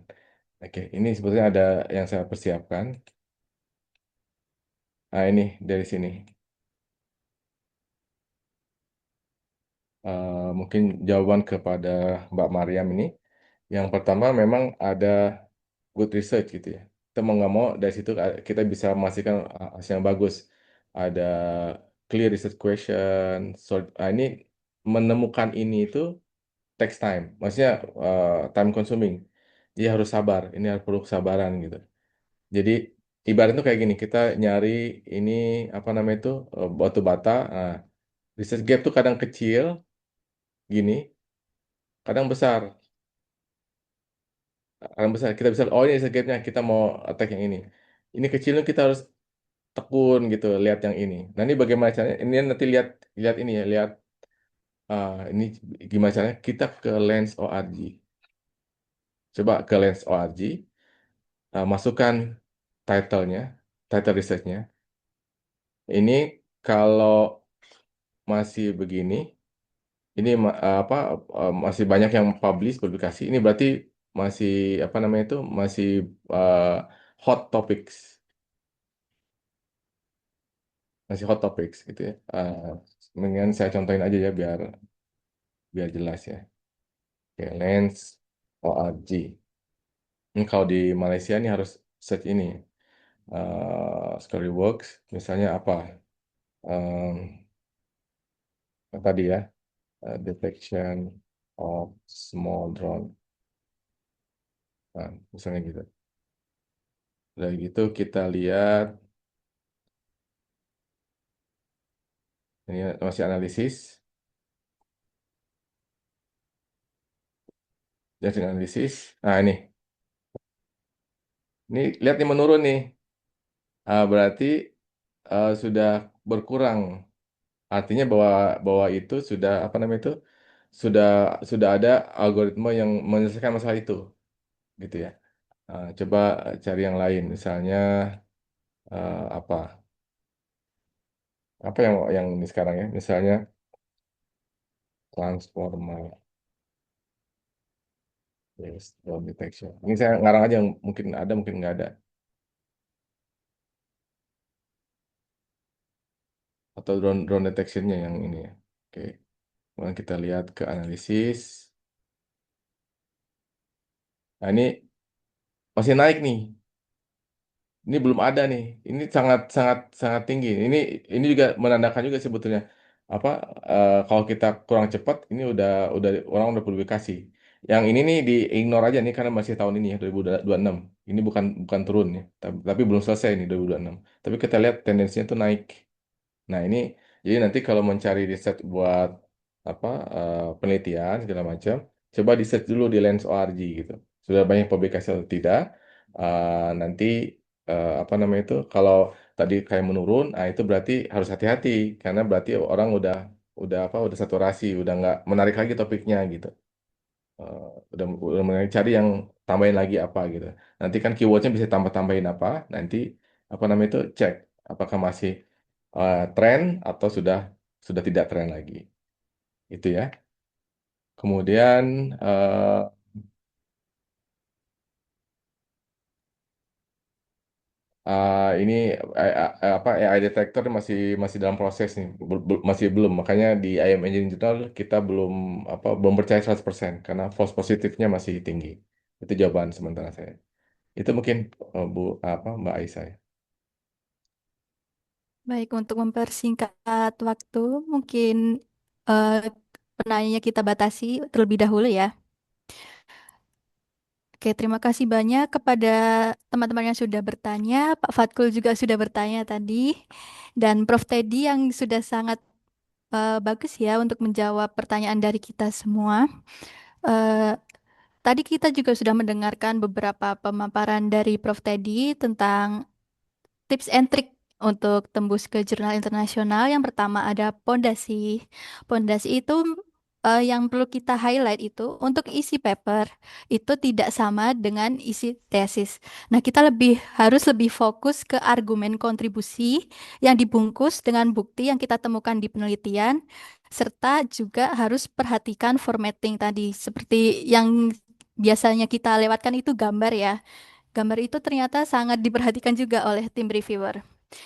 Oke, ini sebetulnya ada yang saya persiapkan. Nah, ini dari sini. Mungkin jawaban kepada Mbak Mariam ini. Yang pertama memang ada good research gitu ya. Kita mau nggak mau dari situ kita bisa memastikan hasil yang bagus. Ada clear research question. Ini menemukan ini itu takes time. Maksudnya time consuming. Jadi harus sabar. Ini harus perlu kesabaran gitu. Jadi ibaratnya tuh kayak gini. Kita nyari ini apa namanya itu batu bata. Nah, research gap tuh kadang kecil gini, kadang besar. Kadang besar kita bisa oh ini research gapnya kita mau attack yang ini. Ini kecilnya kita harus tekun gitu lihat yang ini. Nah ini bagaimana caranya? Ini nanti lihat lihat ini ya lihat ini gimana caranya kita ke Lens ORG. Coba ke Lens ORG, masukkan title-nya, title research-nya. Ini kalau masih begini, ini apa masih banyak yang publikasi. Ini berarti masih apa namanya itu masih uh, hot topics, masih hot topics gitu ya. Mendingan saya contohin aja ya biar biar jelas ya. Oke, Lens ORG. Ini kalau di Malaysia ini harus search ini. Storyworks, misalnya apa? Um, tadi ya, detection of small drone. Nah, misalnya gitu. Dari gitu kita lihat, ini masih analisis. Jadi analisis. Nah ini lihat nih menurun nih. Berarti sudah berkurang. Artinya bahwa bahwa itu sudah apa namanya itu sudah sudah ada algoritma yang menyelesaikan masalah itu, gitu ya. Coba cari yang lain, misalnya apa apa yang ini sekarang ya, misalnya transformer yes, drone detection. Ini saya ngarang aja yang mungkin ada mungkin nggak ada atau drone drone detectionnya yang ini ya. Oke, kemudian kita lihat ke analisis. Nah ini masih naik nih. Ini belum ada nih. Ini sangat sangat sangat tinggi. Ini juga menandakan juga sebetulnya apa kalau kita kurang cepat ini udah orang udah publikasi. Yang ini nih di ignore aja nih karena masih tahun ini ya 2026. Ini bukan bukan turun ya, tapi belum selesai nih 2026. Tapi kita lihat tendensinya tuh naik. Nah, ini jadi nanti kalau mencari riset buat apa penelitian segala macam, coba di search dulu di Lens ORG gitu. Sudah banyak publikasi atau tidak? Nanti apa namanya itu kalau tadi kayak menurun, itu berarti harus hati-hati karena berarti orang udah apa udah saturasi, udah nggak menarik lagi topiknya gitu. Eh, udah mulai cari yang tambahin lagi apa gitu. Nanti kan keywordnya bisa tambah-tambahin apa. Nanti apa namanya itu cek apakah masih tren atau sudah tidak tren lagi. Itu ya. Kemudian ini apa AI detector masih masih dalam proses nih, masih belum. Makanya di IM Engine Journal kita belum percaya 100% karena false positifnya masih tinggi. Itu jawaban sementara saya. Itu mungkin Bu Mbak Aisyah. Baik, untuk mempersingkat waktu, mungkin eh, penanyanya kita batasi terlebih dahulu ya. Oke, terima kasih banyak kepada teman-teman yang sudah bertanya. Pak Fatkul juga sudah bertanya tadi. Dan Prof. Teddy yang sudah sangat bagus ya untuk menjawab pertanyaan dari kita semua. Eh, Tadi kita juga sudah mendengarkan beberapa pemaparan dari Prof. Teddy tentang tips and trik untuk tembus ke jurnal internasional. Yang pertama ada pondasi. Pondasi itu yang perlu kita highlight itu untuk isi paper itu tidak sama dengan isi tesis. Nah, kita harus lebih fokus ke argumen kontribusi yang dibungkus dengan bukti yang kita temukan di penelitian, serta juga harus perhatikan formatting tadi, seperti yang biasanya kita lewatkan itu gambar ya. Gambar itu ternyata sangat diperhatikan juga oleh tim reviewer.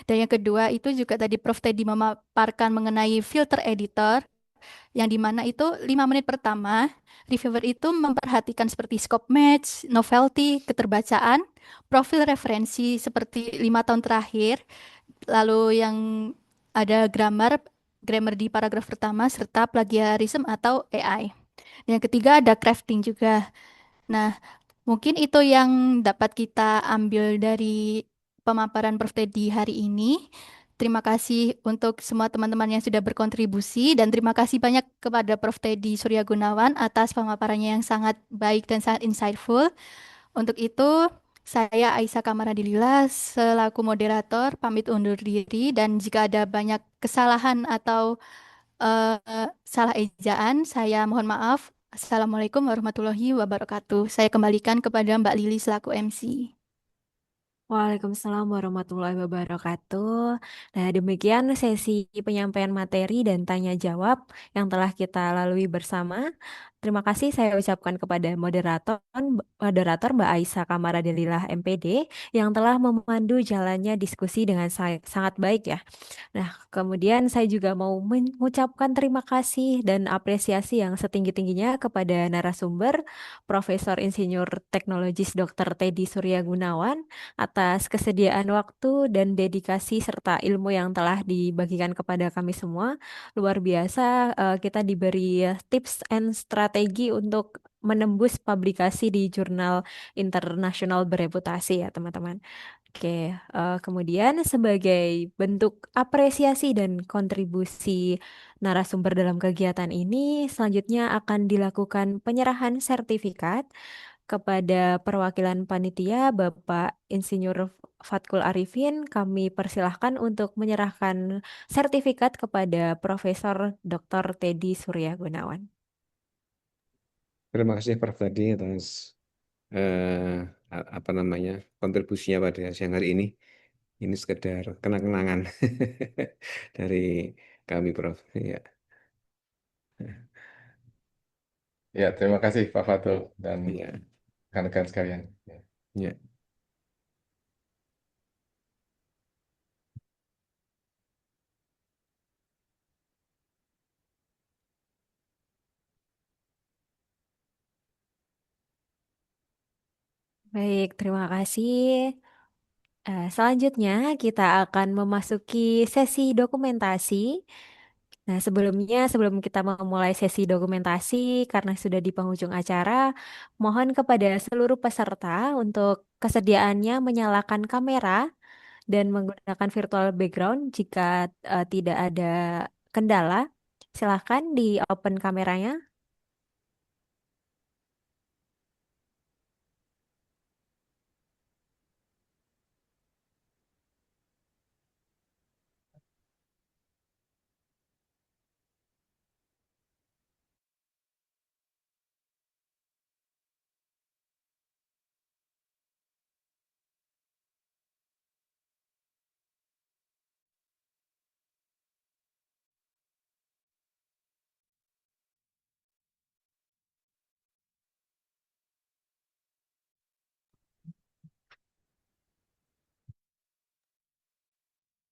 Dan yang kedua itu juga tadi Prof. Teddy memaparkan mengenai filter editor yang dimana itu 5 menit pertama reviewer itu memperhatikan seperti scope match, novelty, keterbacaan, profil referensi seperti 5 tahun terakhir, lalu yang ada grammar di paragraf pertama serta plagiarism atau AI. Dan yang ketiga ada crafting juga. Nah, mungkin itu yang dapat kita ambil dari pemaparan Prof. Teddy hari ini. Terima kasih untuk semua teman-teman yang sudah berkontribusi dan terima kasih banyak kepada Prof. Teddy Surya Gunawan atas pemaparannya yang sangat baik dan sangat insightful. Untuk itu, saya Aisyah Kamaradilila selaku moderator pamit undur diri dan jika ada banyak kesalahan atau salah ejaan, saya mohon maaf. Assalamualaikum warahmatullahi wabarakatuh. Saya kembalikan kepada Mbak Lili selaku MC. Waalaikumsalam warahmatullahi wabarakatuh. Nah, demikian sesi penyampaian materi dan tanya jawab yang telah kita lalui bersama. Terima kasih saya ucapkan kepada moderator Mbak Aisyah Kamaradilillah MPD yang telah memandu jalannya diskusi dengan sangat baik ya. Nah, kemudian saya juga mau mengucapkan terima kasih dan apresiasi yang setinggi-tingginya kepada narasumber Profesor Insinyur Teknologis Dr. Teddy Surya Gunawan atas kesediaan waktu dan dedikasi serta ilmu yang telah dibagikan kepada kami semua. Luar biasa, kita diberi tips and strategi untuk menembus publikasi di jurnal internasional bereputasi ya teman-teman. Oke, kemudian sebagai bentuk apresiasi dan kontribusi narasumber dalam kegiatan ini, selanjutnya akan dilakukan penyerahan sertifikat kepada perwakilan panitia Bapak Insinyur Fatkul Arifin. Kami persilahkan untuk menyerahkan sertifikat kepada Profesor Dr. Teddy Surya Gunawan. Terima kasih Prof tadi atas apa namanya kontribusinya pada siang hari ini. Ini sekedar kenang-kenangan dari kami, Prof. Ya, Ya, terima kasih Pak Fatul dan ya, rekan-rekan sekalian. Ya. ya. Baik, terima kasih. Selanjutnya kita akan memasuki sesi dokumentasi. Nah, sebelum kita memulai sesi dokumentasi, karena sudah di penghujung acara, mohon kepada seluruh peserta untuk kesediaannya menyalakan kamera dan menggunakan virtual background jika tidak ada kendala. Silahkan di open kameranya.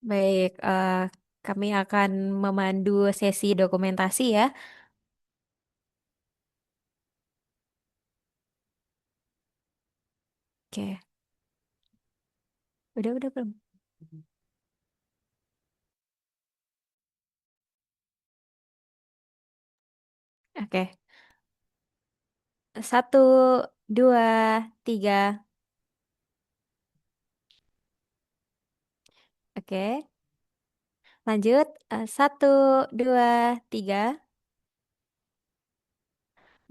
Baik, kami akan memandu sesi dokumentasi ya. Oke, udah belum? Oke, satu, dua, tiga. Oke, lanjut. Satu, dua, tiga.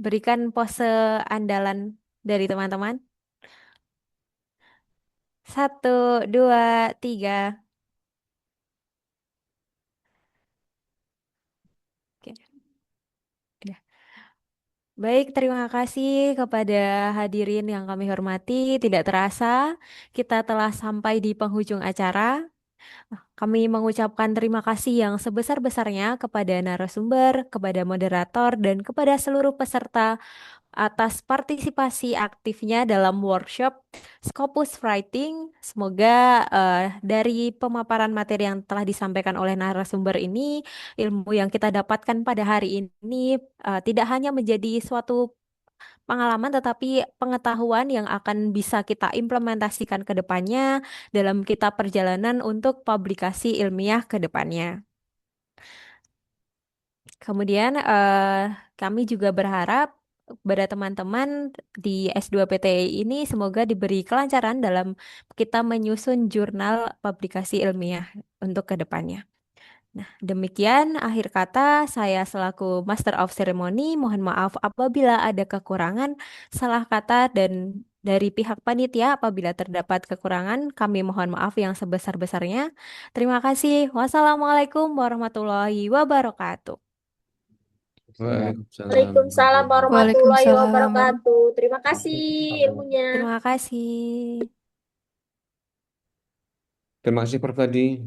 Berikan pose andalan dari teman-teman. Satu, dua, tiga. Oke, udah. Baik, terima kasih kepada hadirin yang kami hormati. Tidak terasa, kita telah sampai di penghujung acara. Kami mengucapkan terima kasih yang sebesar-besarnya kepada narasumber, kepada moderator, dan kepada seluruh peserta atas partisipasi aktifnya dalam workshop Scopus Writing. Semoga dari pemaparan materi yang telah disampaikan oleh narasumber ini, ilmu yang kita dapatkan pada hari ini tidak hanya menjadi suatu pengalaman, tetapi pengetahuan yang akan bisa kita implementasikan ke depannya dalam kita perjalanan untuk publikasi ilmiah ke depannya. Kemudian kami juga berharap kepada teman-teman di S2PTI ini semoga diberi kelancaran dalam kita menyusun jurnal publikasi ilmiah untuk ke depannya. Nah, demikian akhir kata saya selaku Master of Ceremony. Mohon maaf apabila ada kekurangan, salah kata dan dari pihak panitia apabila terdapat kekurangan, kami mohon maaf yang sebesar-besarnya. Terima kasih. Wassalamualaikum warahmatullahi wabarakatuh. Waalaikumsalam Waalaikumsalam warahmatullahi Waalaikumsalam. wabarakatuh. Terima kasih ilmunya. Terima kasih. Terima kasih Prof. Hadi.